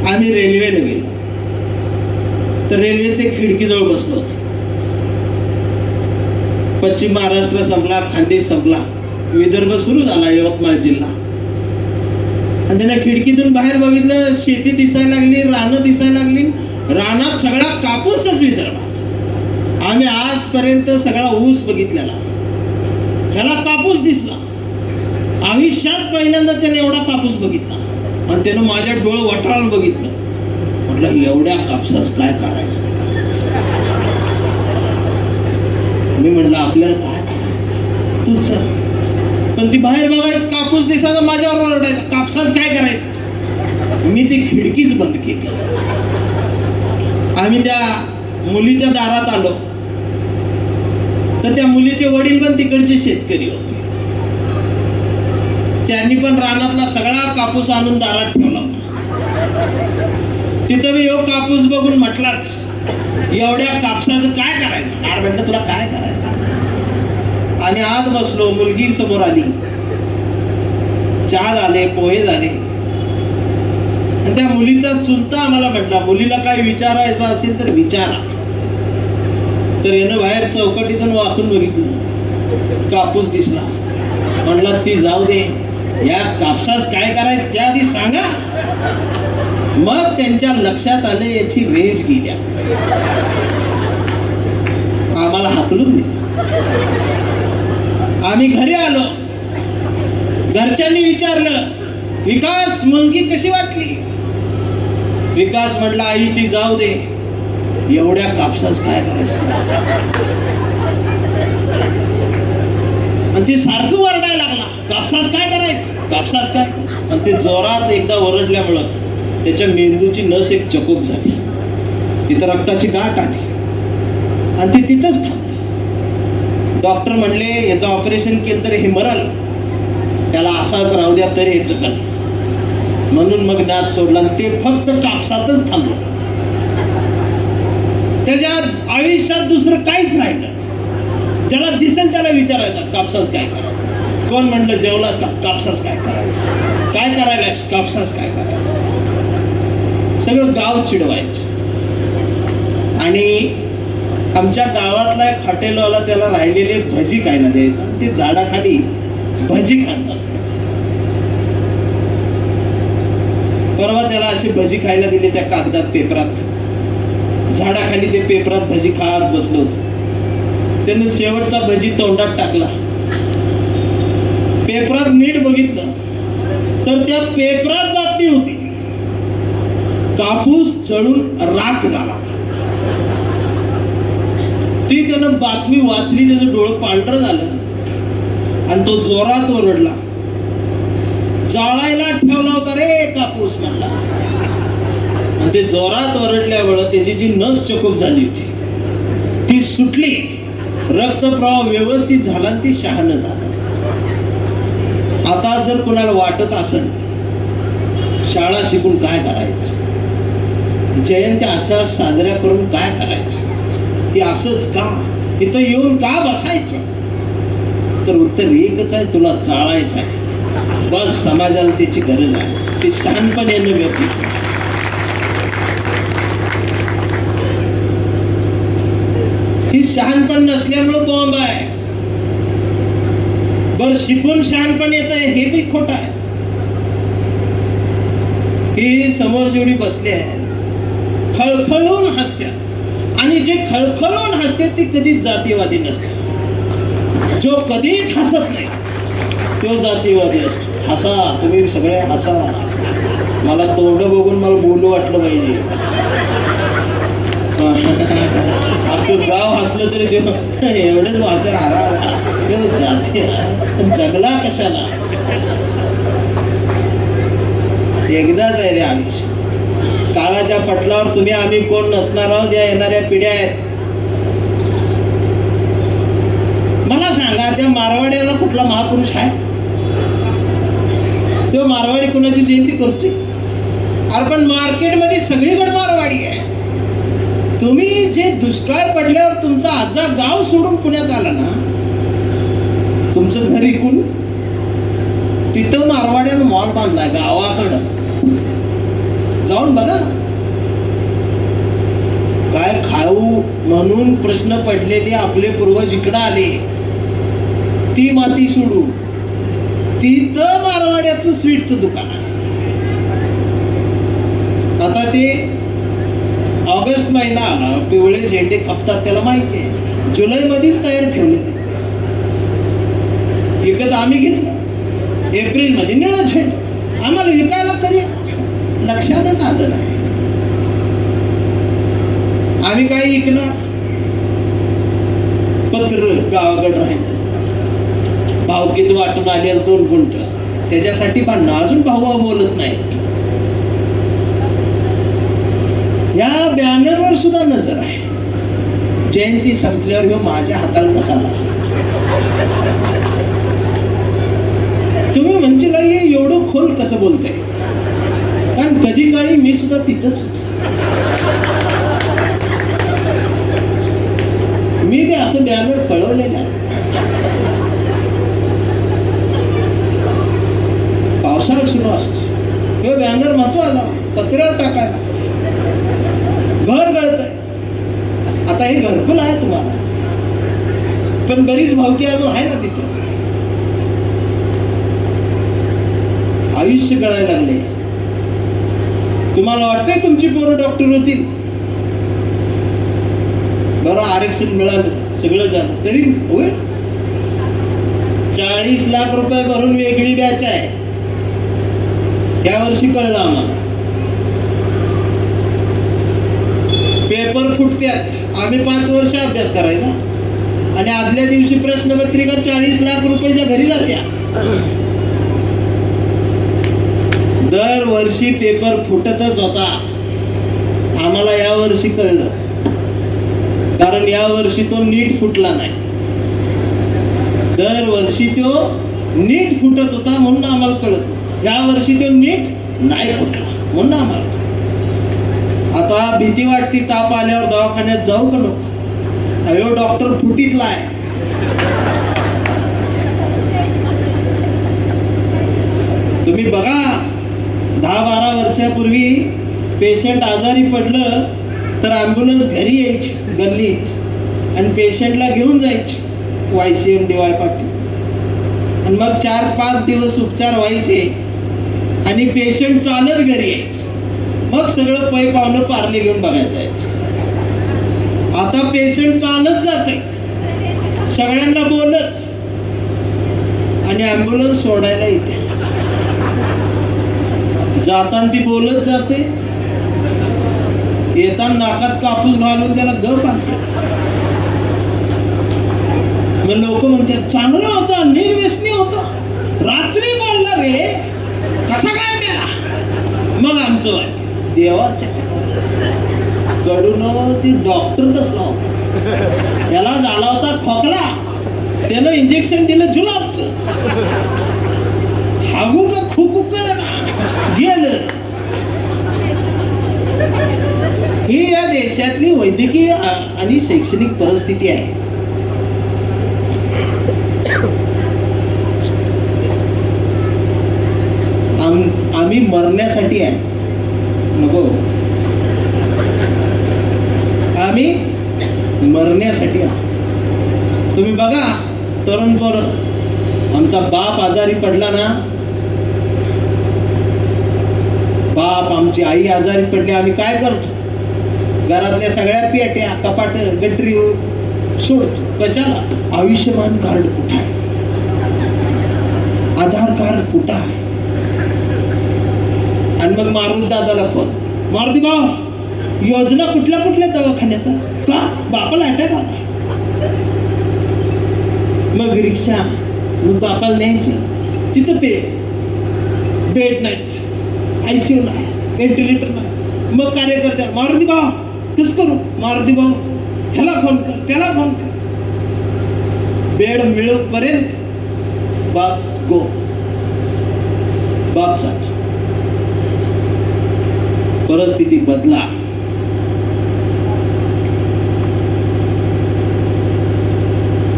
आम्ही रेल्वेने गेलो. तर रेल्वे ते खिडकीजवळ बसलो होतो. पश्चिम महाराष्ट्र संपला, खानदेश संपला, विदर्भ सुरू झाला, यवतमाळ जिल्हा. आणि त्याने खिडकीतून बाहेर बघितलं, शेती दिसायला लागली, रानं दिसायला लागली, रानात सगळा कापूसच विदर्भात. आम्ही आजपर्यंत सगळा ऊस बघितलेला, ह्याला कापूस दिसला. आयुष्यात पहिल्यांदा त्याने एवढा कापूस बघितला आणि त्यानं माझ्या डोळं वटाळून बघितलं. म्हटलं एवढ्या कापसाच काय करायचं. मी म्हटलं आपल्याला काय करायचं, तूच पण ती बाहेर बघायचं, कापूस दिसायचा, माझ्यावर ओरडायचं कापसाच काय करायचं. मी ती खिडकीच बंद केली. आम्ही त्या मुलीच्या दारात आलो तर त्या मुलीचे वडील पण तिकडचे शेतकरी होते. त्यांनी पण रानातला सगळा कापूस आणून दारात ठेवला होता. तिथं मी ह्यो कापूस बघून म्हटलाच एवढ्या कापसाचं काय करायचं. यार म्हटलं तुला काय करायचं. आणि आत बसलो, मुलगी समोर आली, चहा झाले, पोहे झाले. आणि त्या मुलीचा चुलता आम्हाला म्हटला मुलीला काय विचारायचं असेल तर विचारा. तर यानं बाहेर चौकटीतून वाकून बघितलं, कापूस दिसला. म्हटलं ती जाऊ दे, या कापसास काय करायचं त्या आधी सांगा. मग त्यांच्या लक्षात आले याची रेंज गेल्या. आम्हाला हाकलून दिली. आम्ही घरी आलो. घरच्यांनी विचारलं विकास मुलगी कशी वाटली. विकास म्हटला आई ती जाऊ दे, एवढ्या कापसास काय करायचं. आणि ते सारखं वरडायला लागला कापसास काय करायचं, कापसास काय. आणि ते जोरात एकदा ओरडल्यामुळं त्याच्या मेंदूची नस एक चकोप झाली, तिथं रक्ताची गाठ आली आणि ती तिथंच थांबली. डॉक्टर म्हणले याचं ऑपरेशन केलं तर हे मरल, त्याला असाच राहू द्या तरी हे जगल. म्हणून मग नाद सोडला आणि ते फक्त कापसातच थांबलं. त्याच्या आयुष्यात दुसरं काहीच राहिलं. ज्याला दिसेल त्याला विचारायचं कापसास काय करायचं. कोण म्हणलं जेवलास का, कापसास काय करायचं, काय करायलास, कापसास काय करायचं. सगळं गाव चिडवायचं. आणि आमच्या गावातला एक हॉटेलवाला त्याला राहिलेले भजी खायला द्यायचा. ते झाडाखाली भजी खात बसायचं. परवा त्याला अशी भजी खायला दिली त्या कागदात पेपरात, झाडाखाली ते पेपरात भजी खात बसलो होतो. त्यानं शेवटचा भजी तोंडात टाकला. पेपरात नीट बघितलं तर त्या पेपरात बातमी होती कापूस जळून राख झाला. ती त्यानं बातमी वाचली, त्याचं डोळं पांढरं झालं आणि तो जोरात ओरडला, जाळायला ठेवला होता रे कापूस म्हणला. आणि ते जोरात ओरडल्यामुळं त्याची जी नस चकोप झाली होती ती सुटली, रक्तप्रवाह व्यवस्थित झाला आणि ती शहाणं झालं. आता जर कोणाला वाटत असेल शाळा शिकून काय करायचं, जयंती अशा साजऱ्या करून काय करायचं, हे असंच का, इथं येऊन का बसायचं, तर उत्तर एकच आहे, तुला जाळायचं आहे. बस समाजाला त्याची गरज आहे, ते शहाणपण येणं गरजेचं आहे. ही शहाणपण नसल्यामुळं बॉम्ब आहे. बर शिकून शहाणपण येत आहे हे बी खोट आहे. ही समोर जेवढी बसली आहे खळखळून हसत्यात, आणि जे खळखळून हसते ती कधीच जातीवादी नसते. जो कधीच हसत नाही तो जातीवादी असतो. हसा, तुम्ही सगळे हसा, मला तोंड बघून मला बोलू वाटलं पाहिजे. आपलं गाव हसलं तरी देव एवढंच वाटतं, आरा जाते जगला कशाला. एकदाच आहे रे आयुष्य. काळाच्या पटलावर तुम्ही आम्ही कोण नसणार आहोत, या येणाऱ्या पिढ्या आहेत. मला सांगा, त्या मारवाड्याला कुठला महापुरुष आहे? तो मारवाडी कुणाची जयंती करतोय? अरे पण मार्केटमध्ये सगळीकडे मारवाडी आहे. तुम्ही जे दुष्काळ पडल्यावर तुमचा आजा गाव सोडून पुण्यात आला ना, तुमचं घर इकून, तिथं मारवाड्यानं मॉल बांधलाय गावाकडं. जाऊन बघा. काय खाऊ म्हणून प्रश्न पडलेले आपले पूर्वज इकडं आले, ती माती सोडून तिथं मारवाड्याचं स्वीटचं दुकान आहे. आता ते ऑगस्ट महिना आला, पिवळे झेंडे खपतात, त्याला माहिती आहे. जुलै मध्येच तयार ठेवले ते, विकत आम्ही घेतलं एप्रिल मध्ये निळं झेंड. आम्हाला विकायला कधी लक्षातच आलं नाही. आम्ही काय विकणार? पत्र गावाकडे राहिलं, भावकीत वाटून आले 2 गुंठ, त्याच्यासाठी पण अजून भाऊ बोलत नाहीत. या बॅनरवर सुद्धा नजर आहे. जयंती संपल्यावर ह्यो माझ्या हाताला कसा लागला. तुम्ही म्हणजे एवढं खोल कसं बोलताय? कारण कधी काळी मी सुद्धा तिथंच मी बी असं बॅनर पळवलेलं आहे. पावसाळा सुरू असतो, हे बॅनर म्हणतो आता पत्र्यावर टाकायला, घर गळतंय. आता हे घरकुल आहे तुम्हाला, पण बरीच भावकी अजून आहे ना तिथं. आयुष्य गळायला लागले. तुम्हाला वाटतंय तुमची पोरं डॉक्टर होतील? बरं, आरक्षण मिळालं, सगळं झालं, तरी होय 40 लाख रुपये भरून वेगळी बॅच आहे. या वर्षी कळलं आम्हाला. पेपर फुटत्यात, आम्ही 5 वर्ष अभ्यास करायचा आणि आदल्या दिवशी प्रश्नपत्रिका 40 लाख रुपयाच्या घरी जात्या. दरवर्षी पेपर फुटतच होता. आम्हाला या वर्षी कळलं, कारण या वर्षी तो नीट फुटला नाही. दरवर्षी तो नीट फुटत होता म्हणून आम्हाला कळत, या वर्षी तो नीट नाही फुटला म्हणून आम्हाला. आता भीती वाटती, ताप आल्यावर दवाखान्यात जाऊ का नको? अयो डॉक्टर फुटीतला आहे. तुम्ही बघा, 10-12 वर्षापूर्वी पेशंट आजारी पडलं तर ॲम्ब्युलन्स घरी यायची गल्लीत आणि पेशंटला घेऊन जायची YCM DY पाटील, आणि मग 4-5 दिवस उपचार व्हायचे आणि पेशंट चालत घरी यायचं. मग सगळं पै पावलं पारले घेऊन बघायला जायचं. आता पेशंट चालत जाते, सगळ्यांना बोलत, आणि ॲम्ब्युलन्स सोडायला येते. जाताना ती बोलत जाते, येताना नाकात कापूस घालून त्याला ग बांधते. मग लोक म्हणतात चांगला होता, निर्व्यसनी होता, रात्री बोलला रे, कसा काय मेला? मग आमचं देवाच्या कडून ती डॉक्टर तसला होता, त्याला झाला होता खोकला, त्यानं इंजेक्शन दिलं जुलाबचं, हागू का खुकू कळलं गेलं. ही या देशातली वैद्यकीय आणि शैक्षणिक परिस्थिती आहे. आम्ही मरण्यासाठी आहे, नको, आम्ही मरण्यासाठी आहे. तुम्ही बघा तरुण पोर, आमचा बाप आजारी पडला ना, बाप आमची आई आजारी पडली, आम्ही काय करतो? घरातल्या सगळ्या पेट्या कपाट गटरीवर सोडतो. कशाला? आयुष्यमान कार्ड कुठं आहे, आधार कार्ड कुठं आहे? आणि मग मारुती दादाला फोन, मारुती भाऊ योजना कुठल्या कुठल्या दवाखान्यात का? बापाला अटॅक आला. मग रिक्षा, मग बापाला न्यायची, तिथं बेड नाहीत, ICU नाही, व्हेंटिलेटर नाही. मग कार्यकर्त्या, मारुती भाऊ कसं करू? मारुती भाऊ ह्याला फोन कर, त्याला फोन कर. बेड मिळेपर्यंत बाप गो, बाप जातो. परिस्थिती बदला.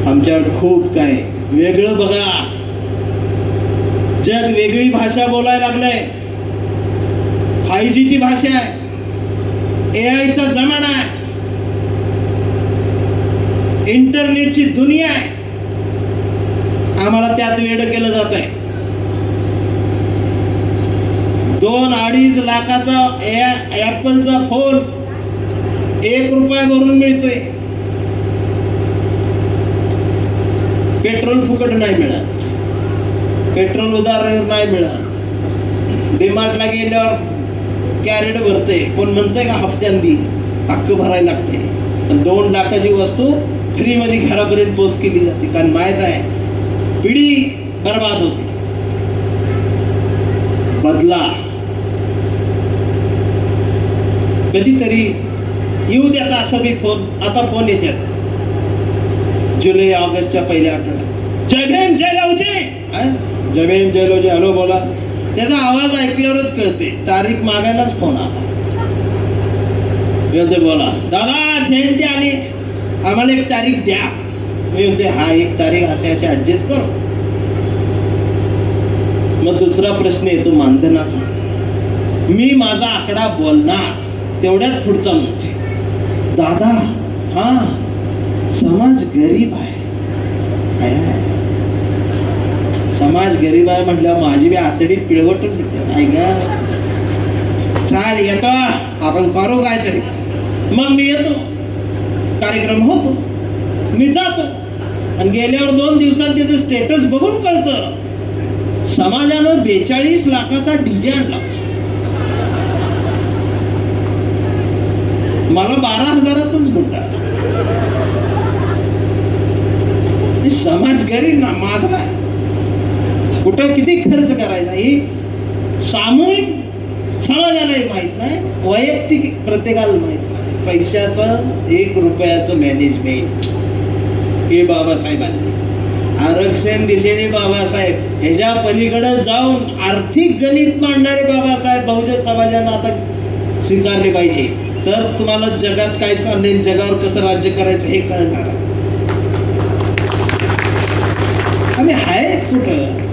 आमच्याकडे खूप काय वेगळं बघा. जग वेगळी भाषा बोलायला लागलंय. 5G ची भाषा आहे, AI चा जमाना आहे, इंटरनेटची दुनिया आहे. आम्हाला त्यात वेड केलं जात आहे. 2-2.5 लाखाचा ऍपलचा फोन 1 रुपया भरून मिळतोय. पेट्रोल फुकट नाही मिळत, पेट्रोल उधार नाही मिळत. डीमार्टला गेल्यावर कॅरेट भरते, कोण म्हणतंय का हप्त्यांनी हक्क भरायला लागते. 2 लाखाची वस्तू फ्री मध्ये घरापर्यंत पोच केली जाते, कारण माहित आहे पिढी बर्बाद होते. बदला. कधीतरी येऊ द्या असं बी फोन. आता फोन येतात जुलै ऑगस्टच्या पहिल्या आठवड्यात, जय भीम जय लवजी, जय भीम जय लवजी, हॅलो बोला. त्याचा आवाज ऐकल्यावरच कळते. तारीख मागायलाच फोन आला, बोला दादा जयंती आली, आम्हाला 1 तारीख द्या. मी म्हणते हा 1 तारीख असे ऍडजस्ट करू. मग दुसरा प्रश्न येतो मानधनाचा. मी माझा आकडा बोलणार, तेवढ्यात पुढचा म्हणजे दादा हा समाज गरीब आहे. समाज गरीब आहे म्हटल्यावर माझी बी आतडी पिळवटून घेते. नाही ग, चाल येतो आपण करू काहीतरी. मग मी येतो, कार्यक्रम होतो, मी जातो, आणि गेल्यावर 2 दिवसात त्याचं स्टेटस बघून कळतं समाजानं 42 लाखाचा डीजे आणला. मला 12,000तच बुटा. समाज गरीब ना, माझा कुठं किती खर्च करायचा ही सामूहिक समाजालाही माहित नाही, वैयक्तिक प्रत्येकाला माहित नाही. पैशाचं 1 रुपयाचं मॅनेजमेंट हे बाबासाहेबांनी आरक्षण दिलेले बाबासाहेब. ह्याच्या पलीकडे जाऊन आर्थिक गणित मांडणारे बाबासाहेब बहुजन समाजानं आता स्वीकारले पाहिजे. तर तुम्हाला जगात काय चाललंय, जगावर कसं राज्य करायचं हे कळणार. आम्ही आहेत कुठं?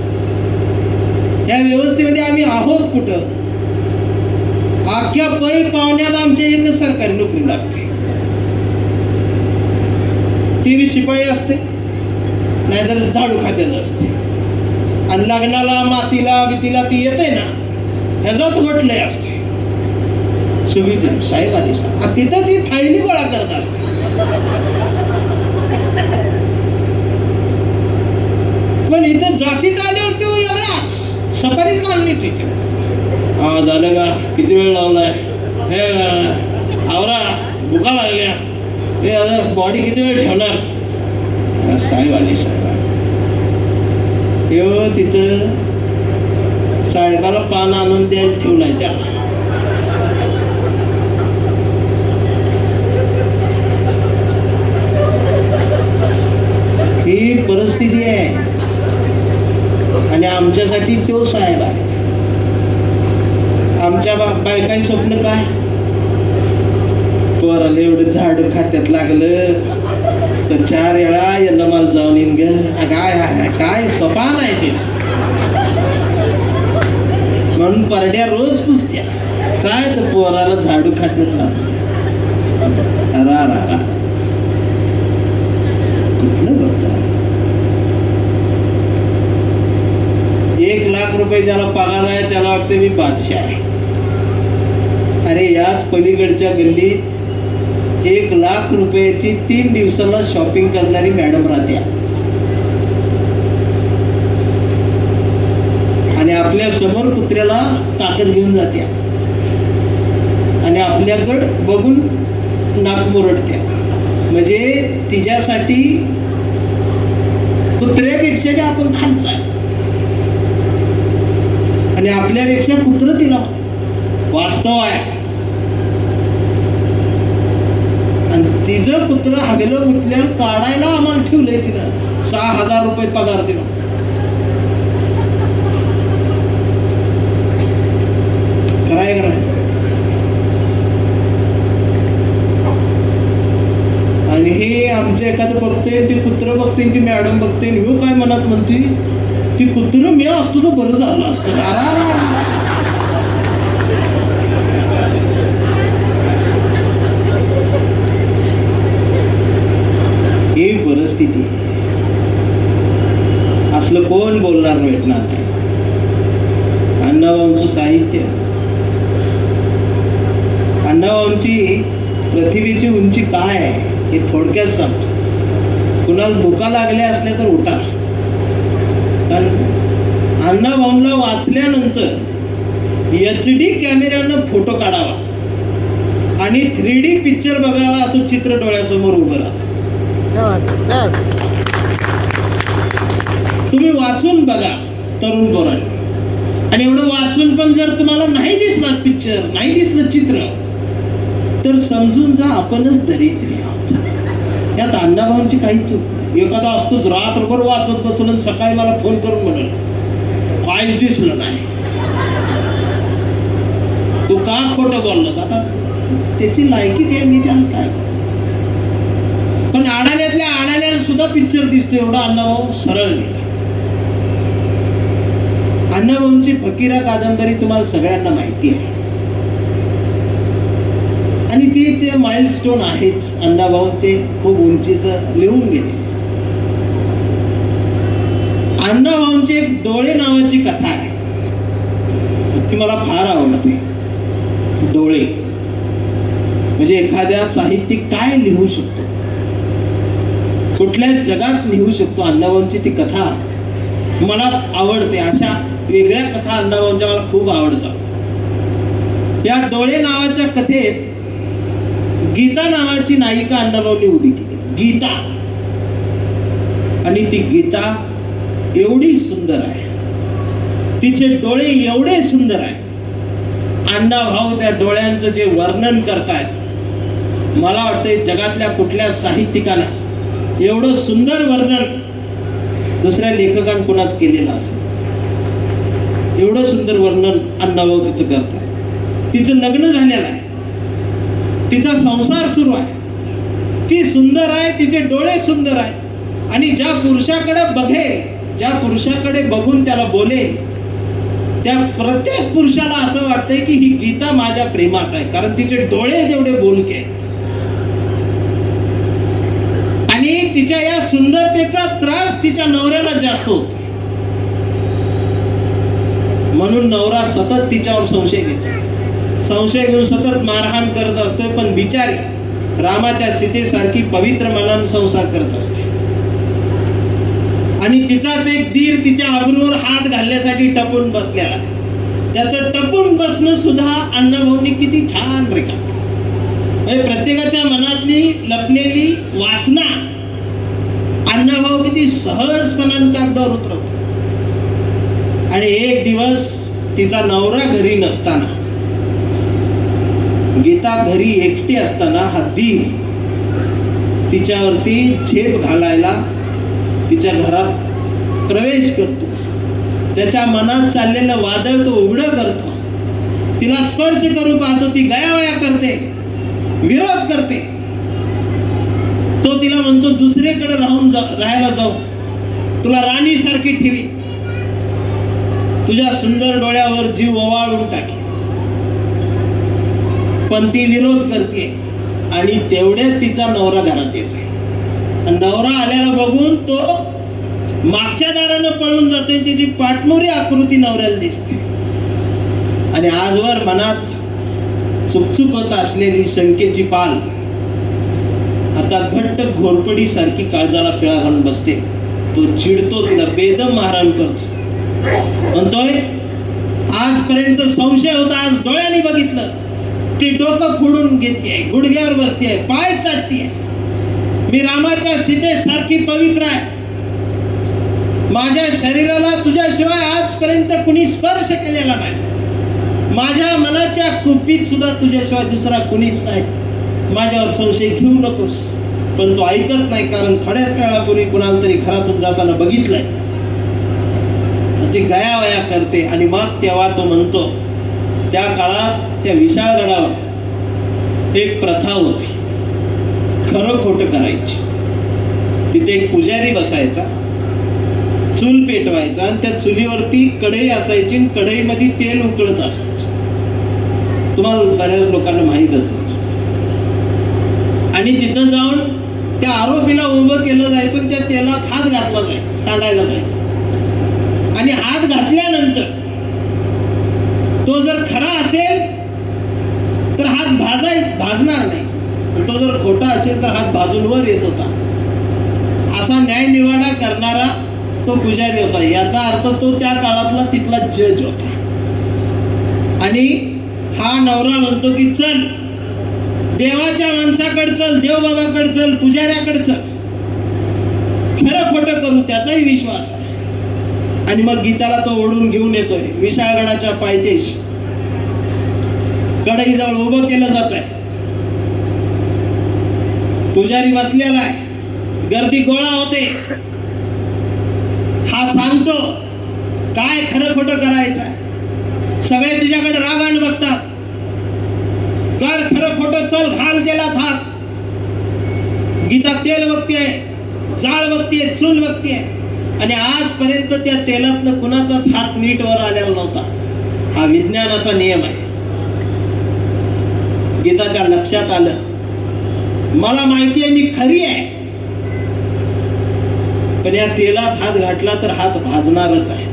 या व्यवस्थेमध्ये आम्ही आहोत कुठं? अख्ख्या पै पाहुण्यात आमच्या एकच सरकारी नोकरीला असते, ती बी शिपाई असते, नाहीतर झाडू खात्यात असते. आणि लग्नाला मातीला बितीला ती येते ना, ह्याचाच वटलंय असते. सुविधा साहेब आली तिथं ती फायली गोळा करत असते. पण इथं जातीत आल्यावर तो वेगळाच सफारीच घालून येते. हा झालं का, किती वेळ लावलाय, हे आवरा भुका लागल्या, हे बॉडी किती वेळ ठेवणार. साहेब आले. यो तिथं साहेबाला पान आणून द्यायला ठेवलाय त्याला. ही परिस्थिती आहे आणि आमच्यासाठी तो साहेब आहे. आमच्या बायकाई स्वप्न काय, पोराला एवढं झाड खात्यात लागलं तर 4 वेळा यांना मला जाऊन येईन ग. काय स्वप्न आहे तेच. म्हणून परड्या रोज पुसत्या काय तर पोराला झाडू खात्यात लागलं. कुठलं बघता. 1 लाख रुपये ज्याला पगार आहे त्याला वाटतं मी बादशाह आहे. अरे याच पलीकडच्या गल्लीत 1 लाख रुपयाची 3 दिवसाला शॉपिंग करणारी मॅडम राहत्या आणि आपल्या समोर कुत्र्याला ताकद घेऊन जात्या आणि आपल्याकडे बघून नाक मुरडत्या. म्हणजे तिच्यासाठी कुत्र्यापेक्षा बी आपण खालचा आहे आणि आपल्यापेक्षा कुत्र तिला वास्तव आहे. आणि तिचं कुत्र हगलं मुटल्यावर काढायला आम्हाला ठेवलंय. तिनं 6,000 रुपये पगार दिला. कराय आणि हे आमचं एखादं बघते, ते कुत्र बघते, ती मॅडम बघते, ह्यो काय मनात म्हणते, ती कुत्र मी असतो तर बरं झालं असतं. ही परिस्थिती. असलं कोण बोलणार भेटणार नाही. अण्णाभाऊंचं साहित्य, अण्णाभाऊंची प्रतिभेची उंची काय आहे हे थोडक्यात सांगतो. कुणाला भुका लागल्या असल्या तर उठा. पण अण्णाभाऊंना वाचल्यानंतर HD कॅमेऱ्यानं फोटो काढावा आणि 3D पिक्चर बघावा असं चित्र डोळ्यासमोर उभं राहतं. तुम्ही वाचून बघा तरुण पोरांनी. आणि एवढं वाचून पण जर तुम्हाला नाही दिसलं पिक्चर, नाही दिसलं चित्र, तर समजून जा आपणच दरिद्री आहोत. यात अण्णाभाऊंची काही चूक नाही. एखादा असतो रात्रभर वाचत बसून सकाळी मला फोन करून म्हणेल काहीच दिसलं नाही, तू का खोटं बोललास. आता त्याची लायकी द्या, मी त्याला काय. पण आडाण्यातल्या आडाण्याला सुद्धा पिक्चर दिसतो एवढा अण्णाभाऊ सरळ लिहितात. अण्णाभाऊंची फकीरा कादंबरी तुम्हाला सगळ्यांना माहिती आहे आणि ती ते माइलस्टोन आहेच. अण्णाभाऊ ते खूप उंचीचं लिहून गेले. अण्णाभाऊंची एक डोळे नावाची कथा आहे, ती मला फार आवडते. डोळे म्हणजे एखाद्या साहित्यिक काय लिहू शकतो, कुठल्या जगात लिहू शकतो. अण्णाभाऊंची ती कथा मला आवडते. अशा वेगळ्या कथा अण्णाभाऊंच्या मला खूप आवडतात. या डोळे नावाच्या कथेत गीता नावाची नायिका अण्णाभाऊंनी उभी केली. गीता. आणि ती गीता एवढी सुंदर आहे, तिचे डोळे एवढे सुंदर आहे. अण्णाभाऊ त्या डोळ्यांचं जे वर्णन करतायत, मला वाटतंय जगातल्या कुठल्या साहित्यिकाला एवढं सुंदर वर्णन दुसऱ्या लेखकान कोणाच केलेलं असेल. एवढं सुंदर वर्णन अण्णाभाऊ तिचं करताय. तिचं लग्न झालेलं आहे, तिचा संसार सुरू आहे, ती सुंदर आहे, तिचे डोळे सुंदर आहे. आणि ज्या पुरुषाकडे बघेल, ज्या पुरुषाकडे बघून त्याला बोलेल, त्या प्रत्येक पुरुषाला असं वाटतंय की ही गीता माझ्या प्रेमात आहे, कारण तिचे डोळे जेवढे बोलके आहेत. आणि तिच्या या सुंदरतेचा त्रास तिच्या नवऱ्याला जास्त होतो. म्हणून नवरा सतत तिच्यावर संशय घेतो, संशय घेऊन सतत मारहाण करत असतोय. पण बिचारी रामाच्या सीतेसारखी पवित्र मनाने संसार करत असते. आणि तिचाच एक दीर तिच्या अब्रूवर हात घालण्यासाठी टपून बसलेला. त्याचं टपून बसणं सुद्धा अण्णाभाऊंनी किती छान रेखाटलं. प्रत्येकाच्या मनातली लपलेली वासना अण्णाभाऊ किती सहजपणाने कागदावर उतरवतो. आणि एक दिवस तिचा नवरा घरी नसताना, गीता घरी एकटी असताना हत्ती तिच्यावरती झेप घालायला तिच्या घरात प्रवेश करतो. त्याच्या मनात चाललेलं वादळ तो उघडं करतो. तिला स्पर्श करू पाहतो. ती गयावया करते, विरोध करते. तो तिला म्हणतो दुसरीकडे राहायला जाऊ, तुला राणी सारखी ठेवी, तुझ्या सुंदर डोळ्यावर जीव ओवाळून टाके. पण ती विरोध करते. आणि तेवढ्यात तिचा नवरा घरात येतो. नवरा आल्याला बघून तो मागच्या दारानं पळून जाते. तिची पाठमोरी आकृती नवऱ्याला दिसते. आणि आजवर मनात चुकचुकत असलेली शंकेची पाल आता घट्ट घोरपडी सारखी काळजाला पिळा घालून बसते. तो चिडतो, तिला बेदम मारहाण करतो. म्हणतोय आजपर्यंत संशय होता, आज डोळ्यांनी बघितलं. ती डोकं फोडून घेते, गुडघ्यावर बसते, पाय चाटते. मी रामाच्या सीतेसारखी पवित्र आहे. माझ्या शरीराला तुझ्याशिवाय आजपर्यंत कुणी स्पर्श केलेला नाही. माझ्या मनाच्या कुपीत सुद्धा तुझ्याशिवाय दुसरा कुणीच नाही. माझ्यावर संशय घेऊ नकोस. पण तो ऐकत नाही, कारण थोड्याच वेळापूर्वी कुणाला तरी घरातून जाताना बघितलंय. ती गयावया करते. आणि मग तेव्हा तो म्हणतो, त्या काळात त्या विशाळगडावर एक प्रथा होती, खरं खोटं करायची. तिथे एक पुजारी बसायचा, चूल पेटवायचा, आणि त्या चुलीवरती कढई असायची, आणि कढईमध्ये तेल उकळत असायचं. तुम्हाला बऱ्याच लोकांना माहीत असेल. आणि तिथं जाऊन त्या आरोपीला उभं केलं जायचं, आणि त्या तेलात हात घातला जायचा, सांगायला जायचं. आणि हात घातल्यानंतर तो जर खरा असेल तर हात भाजणार नाही, तो जर खोटा असेल तर हात भाजून वर येत होता. असा न्यायनिवाडा करणारा तो पुजारी होता. याचा अर्थ तो त्या काळातला तिथला जज होता. आणि हा नवरा म्हणतो की चल, देवाच्या माणसाकडे चल, देवबाबाकडे चल, पुजाऱ्याकडे चल, खरं खोटं करू, त्याचाही विश्वास आहे. आणि मग गीताला तो ओढून घेऊन येतोय विशाळगडाच्या पायथ्याशी. कढईजवळ उभं केलं जात आहे. पुजारी बसलेला आहे, गर्दी गोळा होते. हा सांगतो काय खरं खोटं करायचं आहे. सगळे तिच्याकडे रागाने बघतात. कर खरं खोटं, चल, घाल तेलात हात. गीता तेल बघतीये, जाळ बघतीये, चूल बघतीये. आणि आजपर्यंत त्या तेलातनं कुणाचाच हात नीट वर आलेला नव्हता. हा विज्ञानाचा नियम आहे. गीताच्या लक्षात आलं, मला माहिती आहे मी खरी आहे, पण या तेलात हात घातला तर हात भाजणारच आहे.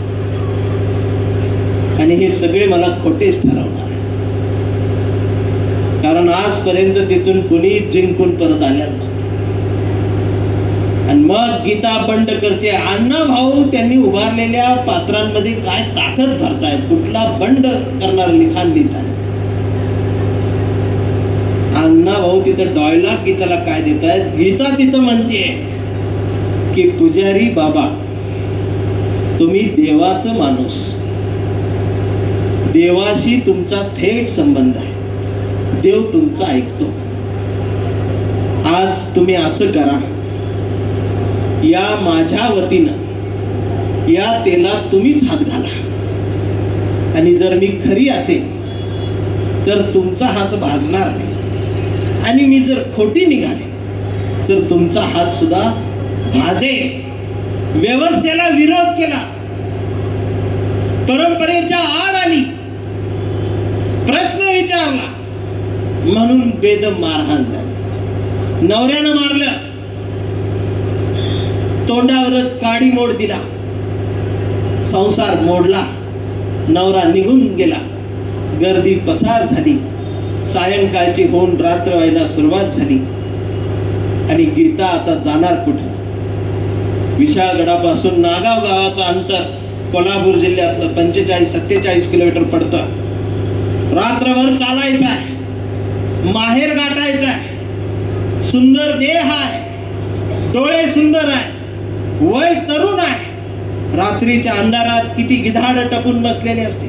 आणि हे सगळे मला खोटेच ठरवणार आहे, कारण आजपर्यंत तिथून कुणी जिंकून परत आलेलं नव्हतं. आणि मग गीता बंड करते. अण्णा भाऊ त्यांनी उभारलेल्या पात्रांमध्ये काय ताकद भरतायत, कुठला बंड करणार लिखाण लिहित आहेत. अण्णा भाऊ तिथं डायलॉग गीताला काय देत आहेत. गीता तिथं म्हणते की पुजारी बाबा, तुम्ही देवाचं माणूस, देवाशी तुमचा थेट संबंध आहे, देव तुमचा ऐकतो. आज तुम्ही असं करा, या माझ्या वतीनं या तेलात तुम्हीच हात घाला. आणि जर मी खरी असेल तर तुमचा हात भाजणार नाही, आणि मी जर खोटी निघाले तर तुमचा हात सुद्धा भाजेल. व्यवस्थेला विरोध केला, परंपरेच्या आड आली, प्रश्न विचारला, म्हणून बेदम मारहाण झाली. नवऱ्यानं मारलं, तोंडावरच काडी मोड दिला, संसार मोडला, नवरा निघून गेला. गर्दी पसार झाली. सायंकाळची होऊन रात्र व्हायला सुरुवात झाली. आणि गीता आता जाणार कुठं. विशाळगडापासून नागाव गावाचं अंतर कोल्हापूर जिल्ह्यातलं 45-47 किलोमीटर पडतं. रात्रभर चालायचं आहे, माहेर गाठायचं आहे. सुंदर देह आहे, डोळे सुंदर आहे, वय तरुण आहे, रात्रीच्या अंधारात किती गिधाड टपून बसलेले असते.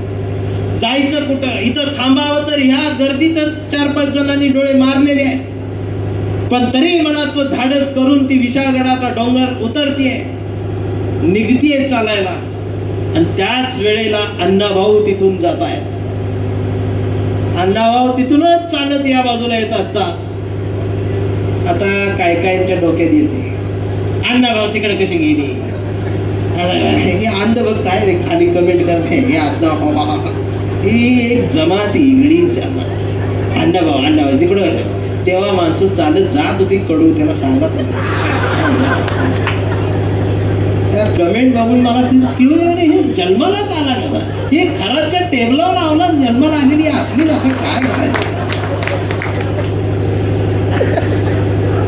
जायचं कुठं, इथं थांबावं तर ह्या गर्दीतच 4-5 जणांनी डोळे मारलेले आहेत. पण तरी मनाचं धाडस करून ती विशाळगडाचा डोंगर उतरतीये, निघतीये चालायला. आणि त्याच वेळेला अण्णाभाऊ तिथून जात आहेत. अण्णाभाऊ तिथूनच चालत या बाजूला येत असतात. आता काय कायच्या डोक्यात येते, अण्णाभाऊ तिकडे कशी गेली. हे अंधभक्त आहे, खाली कमेंट करते हे अण्णाभाऊ, ही एक जमात इगडी जमात. अण्णाभाऊ तिकडं कसं, तेव्हा माणसं चालत जात होती कडू, त्याला सांगत कमेंट बघून मला हे जन्मालाच आला का, हे घराच्या टेबलावर लावला जन्माला आलेली असलीच असं काय करायचं.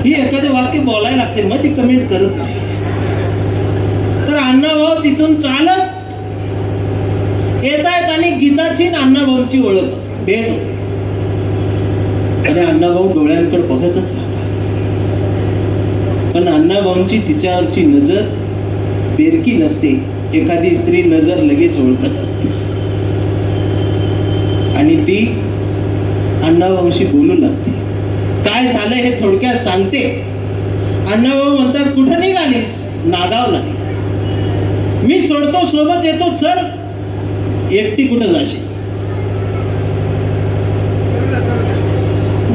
ही एखादं वाक्य बोलायला लागते, मग ती कमेंट करत नाही. तर अण्णाभाऊ तिथून चालत येत आहेत आणि गीताची अण्णाभाऊची ओळख होते, भेट होते. आणि अण्णाभाऊ डोळ्यांकडे बघतच राहतात. पण अण्णाभाऊंची तिच्यावरची नजर बेरकी नसते. एखादी स्त्री नजर लगेच ओळखत असते आणि ती अण्णाभाऊशी बोलू लागते. काय झालं हे थोडक्यात सांगते. अण्णाभाऊ म्हणतात, कुठं निघालीस? नागावला. मी सोडतो, सोबत येतो, चल. एकटी कुठं जाशील?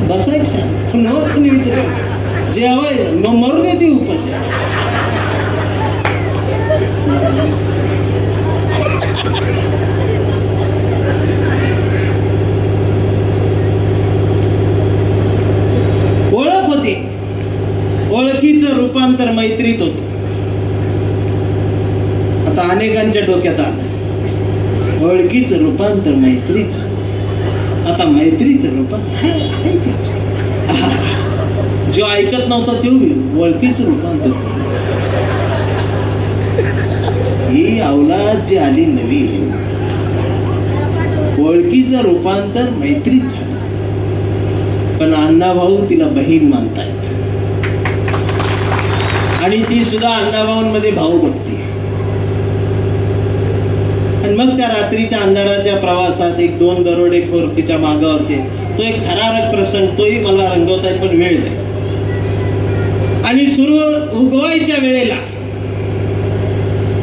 बसायक सांग जेवाय मग मरू दे ती उपाशी. ओळख होती, ओळखीचं रूपांतर मैत्रीत होत. आता अनेकांच्या डोक्यात आलं, ओळखीचं रूपांतर मैत्रीच, आता मैत्रीचं रूपांतर. जो ऐकत नव्हता तो ओळखीचं रूपांतर. ही अवलाद जी आली नवीन, ओळखीचं रूपांतर मैत्रीत झालं. पण अण्णाभाऊ तिला बहीण मानतायत आणि ती सुद्धा अण्णाभाऊंमध्ये भाऊ बघते. आणि मग त्या रात्रीच्या अंधाराच्या प्रवासात 1-2 दरोडेखोर तिच्या मागावरते. तो एक थरारक प्रसंग, तोही मला रंगवता येईल, पण वेळ जाईल. आणि सुरू उगवायच्या वेळेला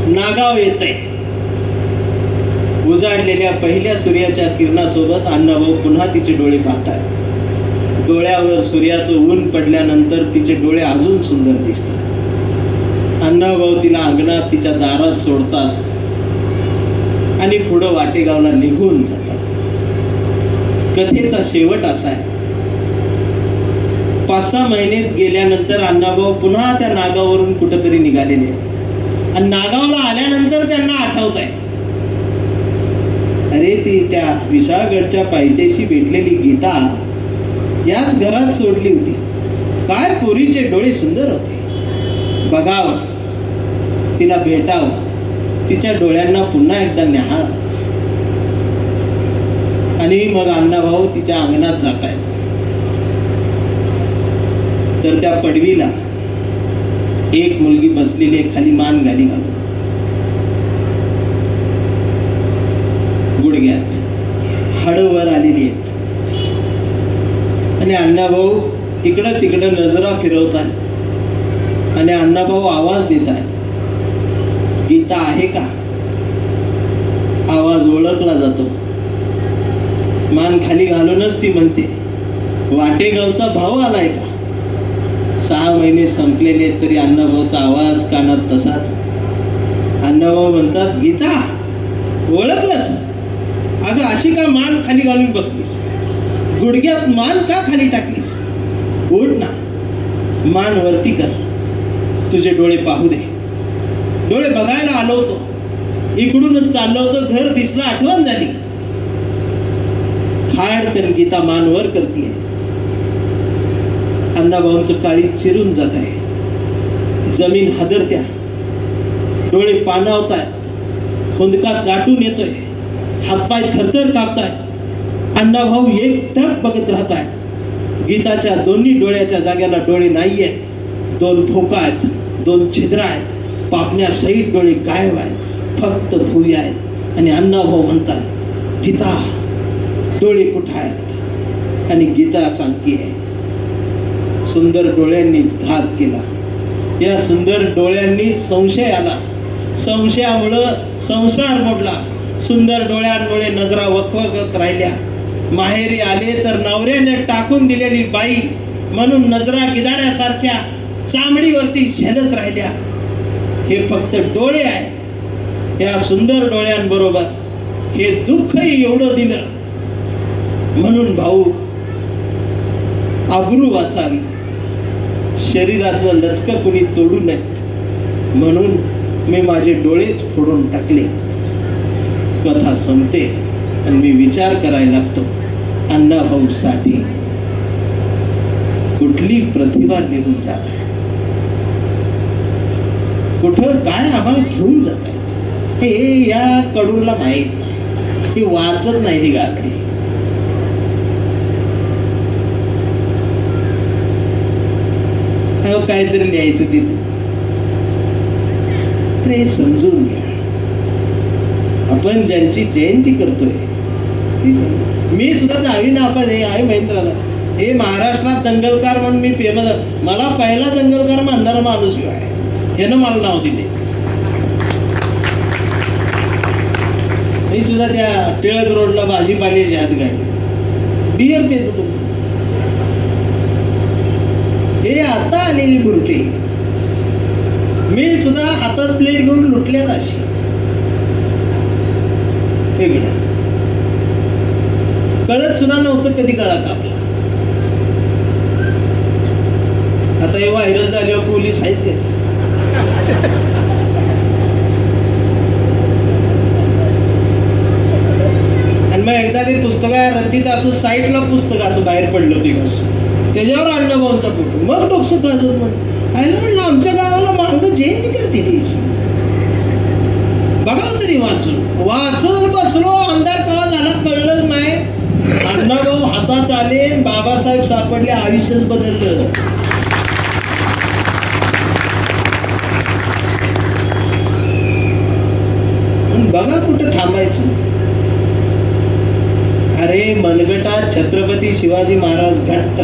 नागाव येतंय. उजाडलेल्या पहिल्या सूर्याच्या किरणासोबत अण्णाभाऊ पुन्हा तिचे डोळे पाहतात. डोळ्यावर सूर्याचं ऊन पडल्यानंतर तिचे डोळे अजून सुंदर दिसतात. अण्णाभाऊ तिला अंगणात तिच्या दारात सोडतात आणि पुढं वाटेगावला निघून जातात. कथेचा शेवट असा आहे, 5-6 महिने गेल्यानंतर अण्णाभाऊ पुन्हा त्या नागावरून कुठंतरी निघालेले आहेत. आणि नागावला आल्यानंतर त्यांना आठवत आहे, अरे ती त्या विशाळगडच्या पायथ्याशी भेटलेली गीता याच घरात सोडली होती. काय पोरीचे डोळे सुंदर होते. बघावं, तिला भेटावं, तिच्या डोळ्यांना पुन्हा एकदा न्याहाळा. आणि मग अण्णाभाऊ तिच्या अंगणात जात आहेत. तर त्या पडवीला एक मुलगी बसलेली आहे, खाली मान घाली घालून, गुडघ्यात हाडं वर आलेली आहेत. आणि अण्णाभाऊ इकडं तिकडं नजरा फिरवतात आणि अण्णाभाऊ आवाज देत आहेत, गीता आहे का? आवाज ओळखला जातो. मान खाली घालूनच ती म्हणते, वाटेगावचा भाऊ आलाय का? 6 महिने संपलेले तरी अण्णाभाऊचा आवाज कानात तसाच. अण्णाभाऊ म्हणतात, गीता ओळखलंस? अगं अशी का मान खाली घालून बसलीस? गुडघ्यात मान का खाली टाकलीस? उठ ना, मान वरती कर, तुझे डोळे पाहू दे. डोळे बघायला आलो होतो, इकडूनच चाललो होतो, घर दिसलं, आठवण झाली. खाडकन गीता मान वर करतीये. अण्णाभाऊंचं काळी चिरून जात आहे. जमीन हादरत्या, डोळे पाणावताय, हुंदकात गाठून येतोय, हातपाय थरथर कापताय. अण्णाभाऊ एकटक बघत राहताय. गीताच्या दोन्ही डोळ्याच्या जाग्याला डोळे नाहीये, 2 भोका आहेत, 2 छिद्र आहेत. पापण्या सहित डोळे गायब आहेत, फक्त भुई आहेत. आणि अण्णाभाऊ म्हणतात, गीता डोळे कुठं आहेत? आणि गीता सांगतेय, सुंदर डोळ्यांनीच घात केला. या सुंदर डोळ्यांनी संशय आला, संशयामुळं संसार मोडला. सुंदर डोळ्यांमुळे नजरा वखवकत राहिल्या. माहेरी आले तर नवऱ्याने टाकून दिलेली बाई म्हणून नजरा गिधाड्यासारख्या चामडीवरती झेलत राहिल्या. हे फक्त डोळे आहे. या सुंदर डोळ्यांबरोबर हे दुःखही एवढं दिलं. म्हणून भाऊ, आबरू वाचावी, शरीराचं लचकं कुणी तोडू नयेत म्हणून मी माझे डोळेच फोडून टाकले. कथा संपते आणि मी विचार करायला लागतो, अण्णाभाऊ साठे कुठली प्रतिभा निघून जात आहे, कुठं काय आम्हाला घेऊन जात आहेत हे या कडूला माहित नाही. ही वाचत नाही ती गाडी. काहीतरी लिहायचं तिथे, ते समजून घ्या. आपण ज्यांची जयंती करतोय ती मी सुद्धा 10वी नापास आहे महेंद्रदा. हे महाराष्ट्रात दंगलकार म्हणून मी फेमस. मला पहिला दंगलकार म्हणणारा माणूस आहे, ह्यानं मला नाव दिले. मी सुद्धा त्या टिळक रोडला भाजीपाल्याची हातगाडी बियर पेत होतो. हे आता आलेली बुरटी. मी सुद्धा हातात प्लेट घेऊन लुटल्यात अशी कळत सुद्धा नव्हतं कधी कळत आपला. आता हे व्हायरल झाल्यावर पोलीस आहेत का? आणि मग एकदा ते पुस्तक रद्दीत असं साईडला पुस्तक असं बाहेर पडलं ते कसं, त्याच्यावर अण्णाभाऊंचा फोटो. मग डोकसं खाजून म्हणलं आमच्या गावाला मांग जयंती करते त्याची. बघा तरी वाचून बसलो, अंधार कवा झाला कळलंच नाही. अण्णाभाऊ हातात आले, बाबासाहेब सापडले, आयुष्यच बदललं. बघा कुठं थांबायचं. अरे मनगटात छत्रपती शिवाजी महाराज घट्ट,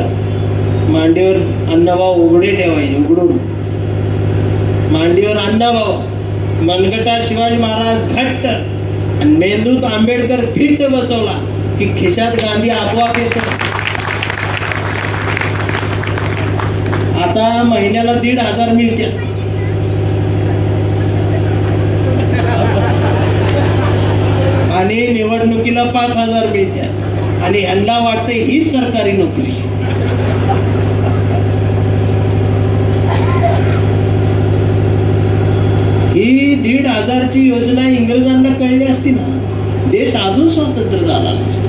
मांडीवर अण्णाभाऊ उघडे ठेवायचे, उघडून मांडीवर अण्णाभाऊ, मनगटात शिवाजी महाराज घट्ट आणि मेंदूत आंबेडकर फिट्ट बसवला की खिशात गांधी आपोआप येतो. आता महिन्याला 1,500 मिळतात. आणि निवडणुकीला 5,000 मिळतात. आणि यांना वाटते हीच सरकारी नोकरी. ही 1,500ची योजना इंग्रजांना कळली असती ना, देश अजून स्वतंत्र झाला नसता.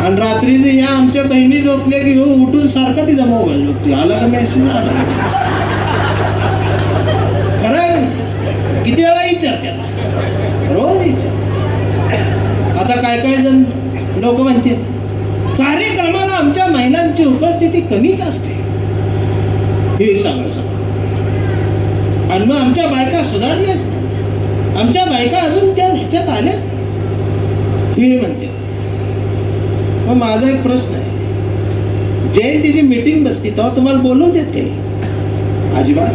आणि रात्री या आमच्या बहिणी झोपल्या की हो उठून सारखा तिचा मोबाईल बघते, आला का मेसेज आला. खरं किती वेळा विचारतात, रोज विचार. आता काय जण लोक म्हणते कार्यक्रमाला आमच्या महिलांची उपस्थिती कमीच असते, हे सांगा. आणि मग आमच्या बायका सुधारल्याच, आमच्या बायका अजून त्या ह्याच्यात आल्याच, हे म्हणते. मग माझा एक प्रश्न आहे, जयंतीची मीटिंग बसती तेव्हा तुम्हाला बोलवू देत काही? अजिबात.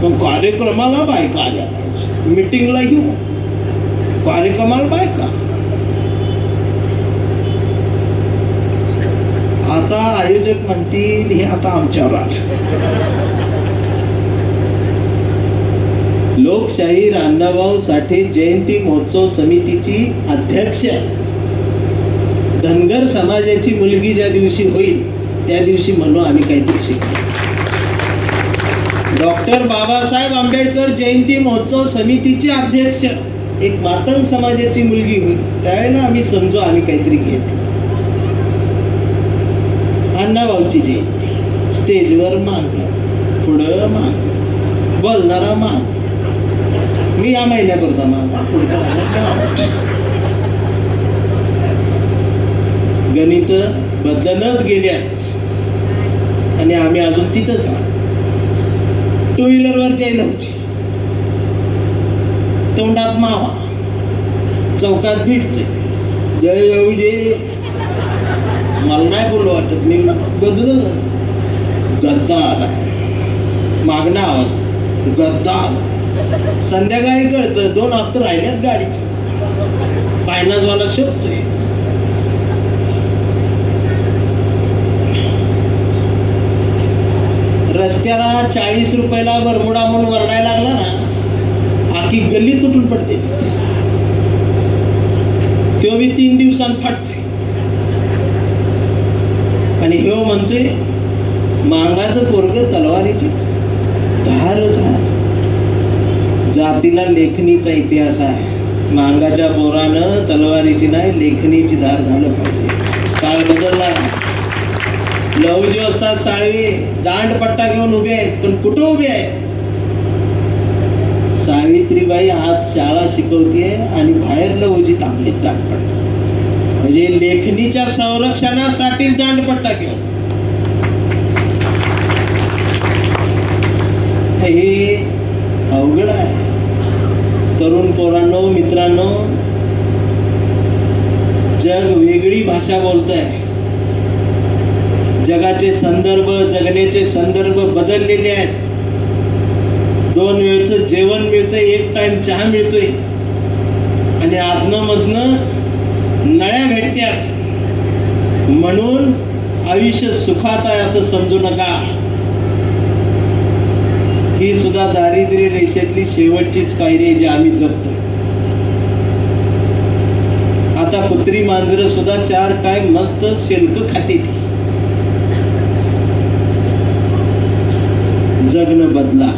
मग कार्यक्रमाला बायका आल्या, मीटिंगला येऊ, कार्यक्रमाला बायका. आता आयोजक म्हणतील हे आता आमच्यावर आलं. लोकशाहीर अण्णाभाऊ साठे जयंती महोत्सव समितीची अध्यक्ष धनगर समाजाची मुलगी ज्या दिवशी होईल त्या दिवशी म्हणू आम्ही काहीतरी शिकलो. डॉक्टर बाबासाहेब आंबेडकर जयंती महोत्सव समितीचे अध्यक्ष एक मातंग समाजाची मुलगी होईल त्यावेळेला आम्ही समजू आम्ही काहीतरी घेतलं. अण्णाभाऊची जयंती, स्टेजवर मांग, पुढं मांग, बोलणारा मांग. मी या महिन्याकरता मांगा, पुढच्या महिन्यात गणित बदलत गेल्यात आणि आम्ही अजून तिथंच आहोत. टू व्हीलरवर जयलवची, तोंडात मावा, चौकात भेटते जय येऊ जे. मला नाही बोलू वाटत, मी बदलून गद्दा आला, मागणा आवाज गद्दा आला. संध्याकाळी कळतं 2 हप्ते राहिल्यात गाडीचं. फायनान्सवाला शोधतोय. रस्त्याला 40 रुपयाला बरमुडा म्हणून वरडायला लागला ना, आखी गल्ली तुटून पडते. तो बी 3 दिवसांत फाटते. आणि ह्यो म्हणतोय मांगाचं पोरग तलवारीची धारच आहे. जातीला लेखणीचा इतिहास आहे. मांगाच्या पोरानं तलवारीची नाही लेखणीची धार झालं पाहिजे. काळ बदलला. लवजी असतात साळवी दांडपट्टा घेऊन उभे आहेत, पण कुठं उभे आहेत? सावित्रीबाई आत शाळा शिकवतीये आणि बाहेर लवजी थांबलेत दांडपट्टा. म्हणजे लेखणीच्या संरक्षणासाठीच दांडपट्टा घेऊन. हे अवघड आहे. तरुण पोरांनो, मित्रांनो, जग वेगळी भाषा बोलतंय. जगाचे संदर्भ, जगण्याचे संदर्भ बदललेले आहेत. 2 वेळचं जेवण मिळतंय, 1 टाइम चहा मिळतोय आणि आदनं मधनं नळ्या भेटत्यात. म्हणून आयुष्य सुखात आहे असं समजू नका. ही सुद्धा दारिद्र्य रेषेतली शेवटचीच पायरी आहे जी आम्ही जपतोय. आता कुत्री मांजरं सुद्धा 4 टाइम मस्त शेल्क खाते. जगणं बदला.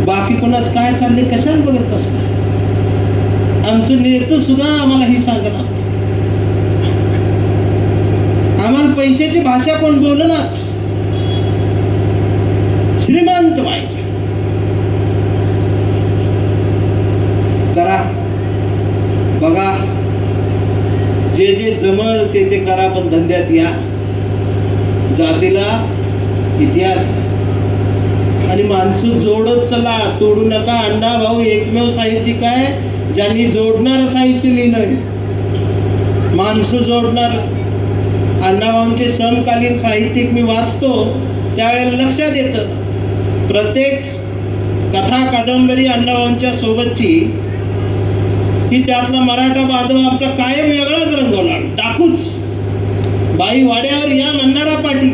बाकी कोणाच काय चाललंय कशाला बघत बसला. आमचं नेतं सुद्धा आम्हाला ही सांगणार. आम्हाला पैशाची भाषा कोण बोलनाच. श्रीमंत व्हायचं करा, बघा, जे जे जमल ते ते करा, पण धंद्यात या. जातीला इतिहास आणि माणसं जोडत चला, तोडू नका. अण्णा भाऊ एकमेव साहित्यिक आहे ज्यांनी जोडणारं साहित्य लिहिलंय. माणसं जोडणार. अण्णाभाऊंचे समकालीन साहित्यिक मी वाचतो त्यावेळेला लक्षात येतं प्रत्येक कथा कादंबरी अण्णाभाऊंच्या सोबतची ही त्यातला मराठा बांधव आमचा कायम वेगळाच रंगवला. टाकूच. बाई वाड्यावर या म्हणणारा पाटी,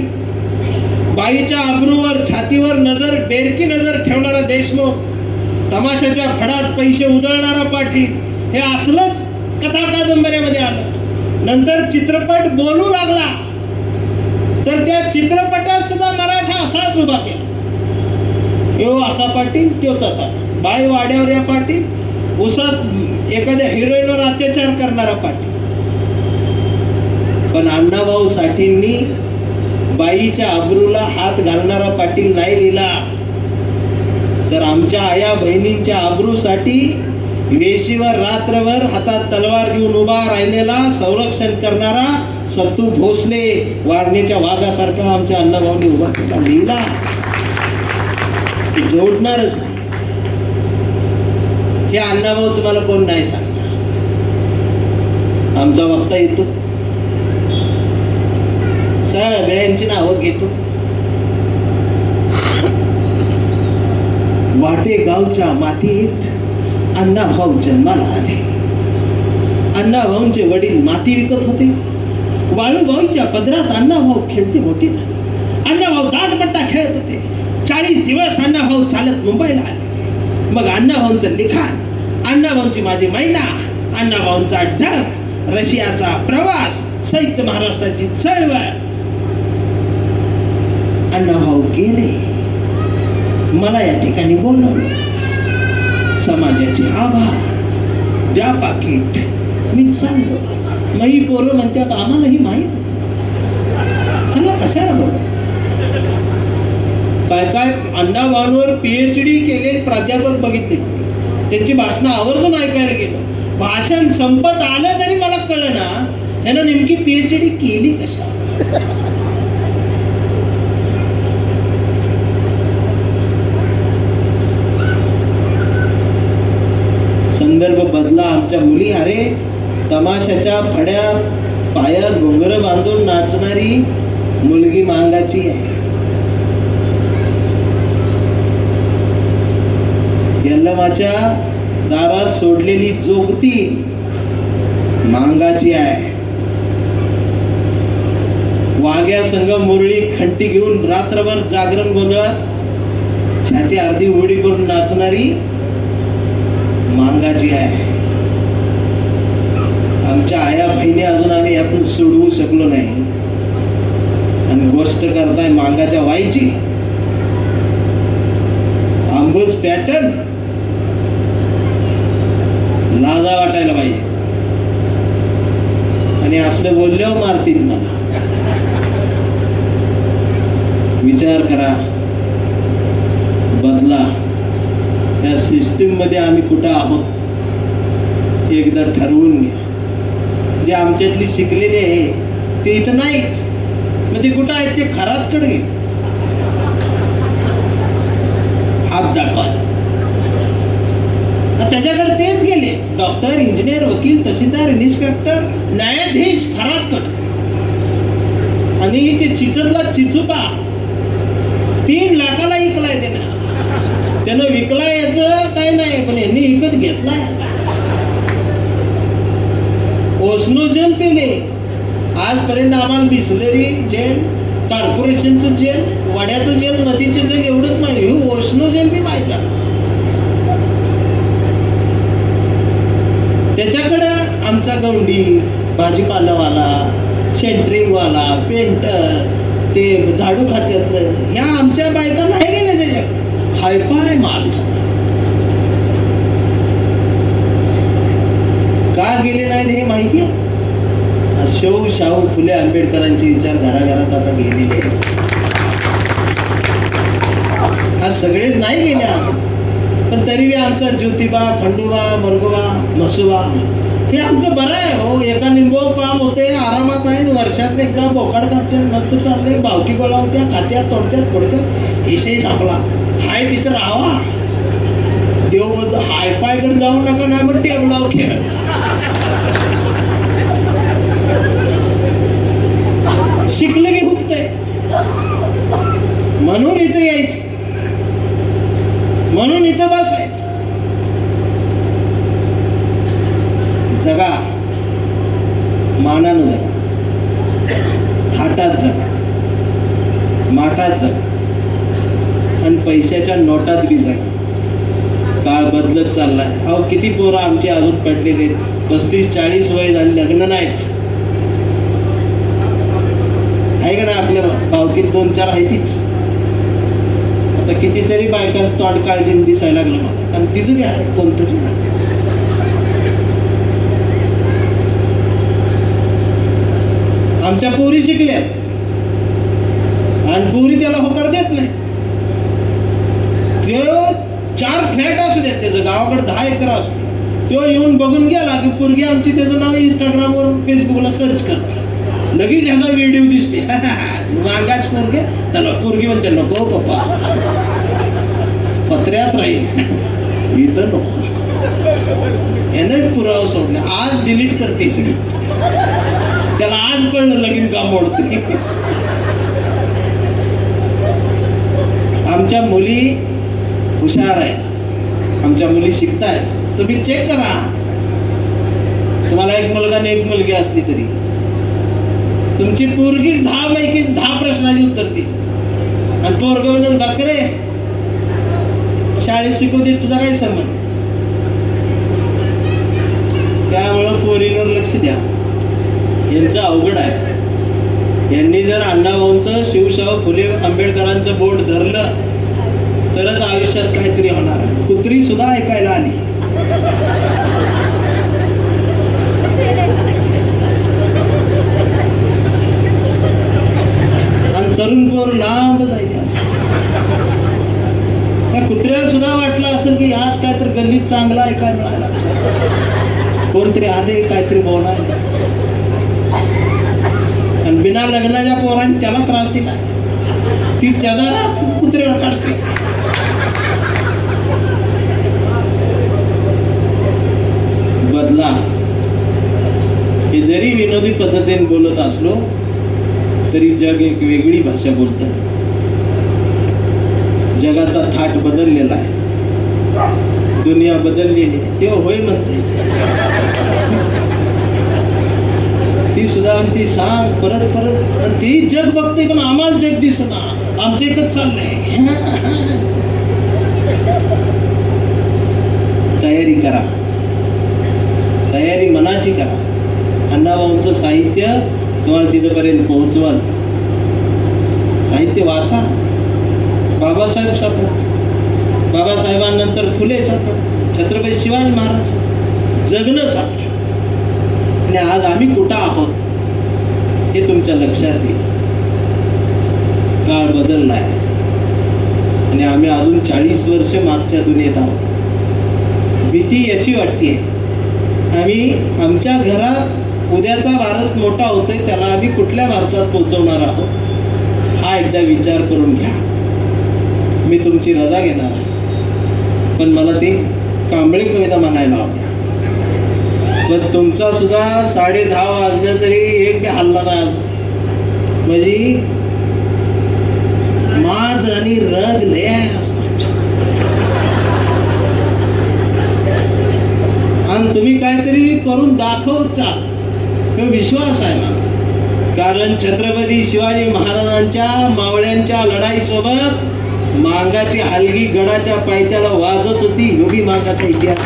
बाईच्या अब्रूवर छातीवर नजर बेरकी नजर ठेवणारा देशमुख, तमाशाच्या फडात पैसे उधळणारा पाटी, हे असलंच कथा कादंबरीमध्ये आलं. नंतर चित्रपट बोलू लागला तर त्या चित्रपटात सुद्धा मराठा असाच उभा केला. ह्यो असा पाटील, त्यो तसा. बाई वाड्यावर या पाटील, उसात एखाद्या हिरोईनवर अत्याचार करणारा पाटील. पण अण्णाभाऊ साठेंनी बाईच्या अब्रूला हात घालणारा पाटील नाही लिहिला, तर आमच्या आया बहिणींच्या अब्रूसाठी वेशीवर रात्रभर हातात तलवार घेऊन उभा राहिलेला, संरक्षण करणारा सत्तू भोसले वारणेच्या वाघासारखा आमच्या अण्णाभाऊंनी उभा केला, लिहिला. जोडणारच नाही. हे अण्णाभाऊ तुम्हाला कोण नाही सांगणार. आमचा वक्ता येतो, सगळ्यांची नावं घेतो. वाटे गावच्या मातीत अण्णाभाऊ जन्माला आले. अण्णाभाऊंचे वडील माती विकत होते. वाळूभाऊच्या पदरात अण्णाभाऊ खेळते मोठे झाले. अण्णाभाऊ दांडपट्टा खेळत होते. 40 दिवस अण्णाभाऊ चालत मुंबईला आले. मग अण्णाभाऊंचं लिखाण, अण्णाभाऊंची माझी महिला, अण्णाभाऊंचा ढग, रशियाचा प्रवास, संयुक्त महाराष्ट्राची चळवळ. अण्णाभाऊ गेले, मला या ठिकाणी बोलवलं. समाजाचे आभार, द्या पाकिट, मी चाललो. मग पोरं म्हणतात आम्हालाही माहित होतं, कशाला बोल. काय अण्णाभाऊंवर PhD केलेले प्राध्यापक बघितले, त्यांची भाषणं आवर्जून ऐकायला गेलो. भाषण संपत आलं तरी मला कळना ह्यानं नेमकी PhD केली कशा. संदर्भ बदला. आमच्या मुली अरे तमाशाच्या फड्यात पायात घुंगर बांधून नाचणारी मुलगी मांगाची आहे. यल्लमाच्या दारात सोडलेली जोगती मांगाची आहे. वाघ्या संग मुरळी खंटी घेऊन रात्रभर जागरण गोंधळात छाती अर्धी उडी करून नाचणारी मांगाची आहे. आमच्या आया बहिणी अजून आम्ही यातून सोडवू शकलो नाही आणि गोष्ट करताय मांगाच्या वाईची. आंबूस पॅटर्न लाजा वाटायला पाहिजे. आणि असलं बोलल्यावर मारतील मला. विचार करा, बदला. या सिस्टीम मध्ये आम्ही कुठं आहोत एकदा ठरवून घ्या. जे आमच्यातली शिकलेले आहे ते इथं नाहीच, मग ते कुठं आहेत ते खरातकडे घे. हात दाखवा. त्याच्याकडे तेच गेले. डॉक्टर, इंजिनियर, वकील, तहसीलदार, इन्स्पेक्टर, न्यायाधीश खरातकडे. आणि ते चिचतला चिचुका 3 लाखाला विकलाय त्यानं विकलाय याच काय नाही, पण यांनी विकत घेतलाय. ओस्नो जेल पेले. आजपर्यंत आम्हाला बिस्लरी जेल, कॉर्पोरेशनचं जेल, वड्याचं जेल, नदीचं जेल एवढंच नाही, हे ओस्नो जेल बी माहिती. त्याच्याकडं आमचा गौंडी, भाजीपालावाला, सेंटरिंगवाला, पेंटर, ते झाडू खात्यातलं, ह्या आमच्या बायका नाही गेल्या त्याच्या. हायफाय माल का गेले नाहीत हे माहिती आहे. शाहू फुले आंबेडकरांचे विचार घराघरात आता गेलेले आहेत. आज सगळेच नाही गेल्या, पण तरी आमचा ज्योतिबा, खंडोबा, मरगोबा, म्हसोबा हे आमचं बरं आहे हो. एका निंबो काम होते, आरामात आहे. वर्षात एकदा बोकाड कापते, मस्त चाललंय. बावकी गोळा होत्या, खात्यात तोडत्यात फोडत्यात. विषय संपला. हाय तिथं राहावा. देव बोलतो हायपायकडे जाऊ नका, नाही मग टेबलावर खेळ. शिकलं की हुकतंय. म्हणून इथं यायचं, म्हणून इथं बसायचं. जगा, मानानं जगा, थाटात जगा, माठात जगा आणि पैशाच्या नोटात बी जगा. काळ बदलत चाललाय. अहो किती पोरं आमची अजून पडलेले, 35-40 वय झाली, लग्न नाहीत. आहे का नाही आपल्या भावकीत 2-4 आहे तीच. आता कितीतरी बायकांचं तोंड काळजीने दिसायला लागलं मला, आणि तिचं बी आहे कोणतरी. आमच्या पोरी शिकल्या आणि पोरी त्याला होकार देत नाही. ते 4 फ्लॅट असू देत, त्याचं गावाकडे 10 एकर असते. तो येऊन बघून गेला की पोरगी आमची, त्याचं नाव इंस्टाग्रामवर, फेसबुकला सर्च करते. लगेच ह्याचा व्हिडिओ दिसते. मागाच पोरगे, त्याला पोरगी म्हणते नको पप्पा, पत्र्यात राहील, इथं नको. यानं पुरावा सोडला. आज डिलीट करते सगळी. त्याला आज कळलं लगीन का मोडते. आमच्या मुली हुशार आहेत, आमच्या मुली शिकतायत. तुम्ही चेक करा. तुम्हाला एक मुलगा आणि एक मुलगी असली तरी तुमची पोरगीच 10 पैकी 10 प्रश्नांची उत्तर दी. आणि पोरगं म्हणून बस करे शाळेत शिकवते, तुझा काय संबंध. त्यामुळं पोरींवर लक्ष द्या. यांचं अवघड आहे. यांनी जर अण्णाभाऊंचं, शिवशाहू फुले आंबेडकरांचं बोट धरलं तरच आयुष्यात काहीतरी होणार. कुत्री सुद्धा ऐकायला आली. आणि तरुण पोर लांब जायच्या. त्या कुत्र्याला सुद्धा वाटलं असेल की आज काहीतरी गल्लीत चांगला ऐकायला मिळाला, कोणतरी आले काहीतरी बोलायला. आणि बिना लग्नाच्या पोरांनी त्याला त्रास दिला. ती त्याचा राग कुत्र्यावर काढते. बदला हे जरी विनोदी पद्धतीने बोलत असलो तरी जग एक वेगळी भाषा बोलतं. जगाचा थाट बदललेला आहे, दुनिया बदललेली आहे. तेव्हा होय म्हणते ती सुद्धा म्हणते सांग परत परत. आणि ती जग बघते पण आम्हाला जग दिसना, आमचं एकच चाललंय. तयारी करा, तयारी मनाची करा. अण्णाभाऊंचं साहित्य तुम्हाला तिथपर्यंत पोहोचवाल. साहित्य वाचा. बाबासाहेब सापडतो, बाबासाहेबांनंतर फुले सापडतो, छत्रपती शिवाजी महाराज, जगणं सापडलं. आणि आज आम्ही कुठं आहोत हे तुमच्या लक्षात येईल. काळ बदलला आहे आणि आम्ही अजून 40 वर्ष मागच्या दुनियेत आहोत. भीती याची वाटते आम्ही आमच्या घरात उद्याचा भारत मोठा होतोय, त्याला आम्ही कुठल्या भारतात पोहोचवणार आहोत हा एकदा विचार करून घ्या. मी तुमची रजा घेणार आहे पण मला ती कांबळी कविता म्हणायला आवडेल. पण तुमचा सुद्धा 10:30 वाजलं तरी एक हल्ला नाही म्हणजे माज आणि रग लय. आणि तुम्ही काहीतरी करून दाखवत चाल तो विश्वास आहे मला. कारण छत्रपती शिवाजी महाराजांच्या मावळ्यांच्या लढाईसोबत मांगाची हलगी गडाच्या पायथ्याला वाजत होती. योगी मांगाचा इतिहास.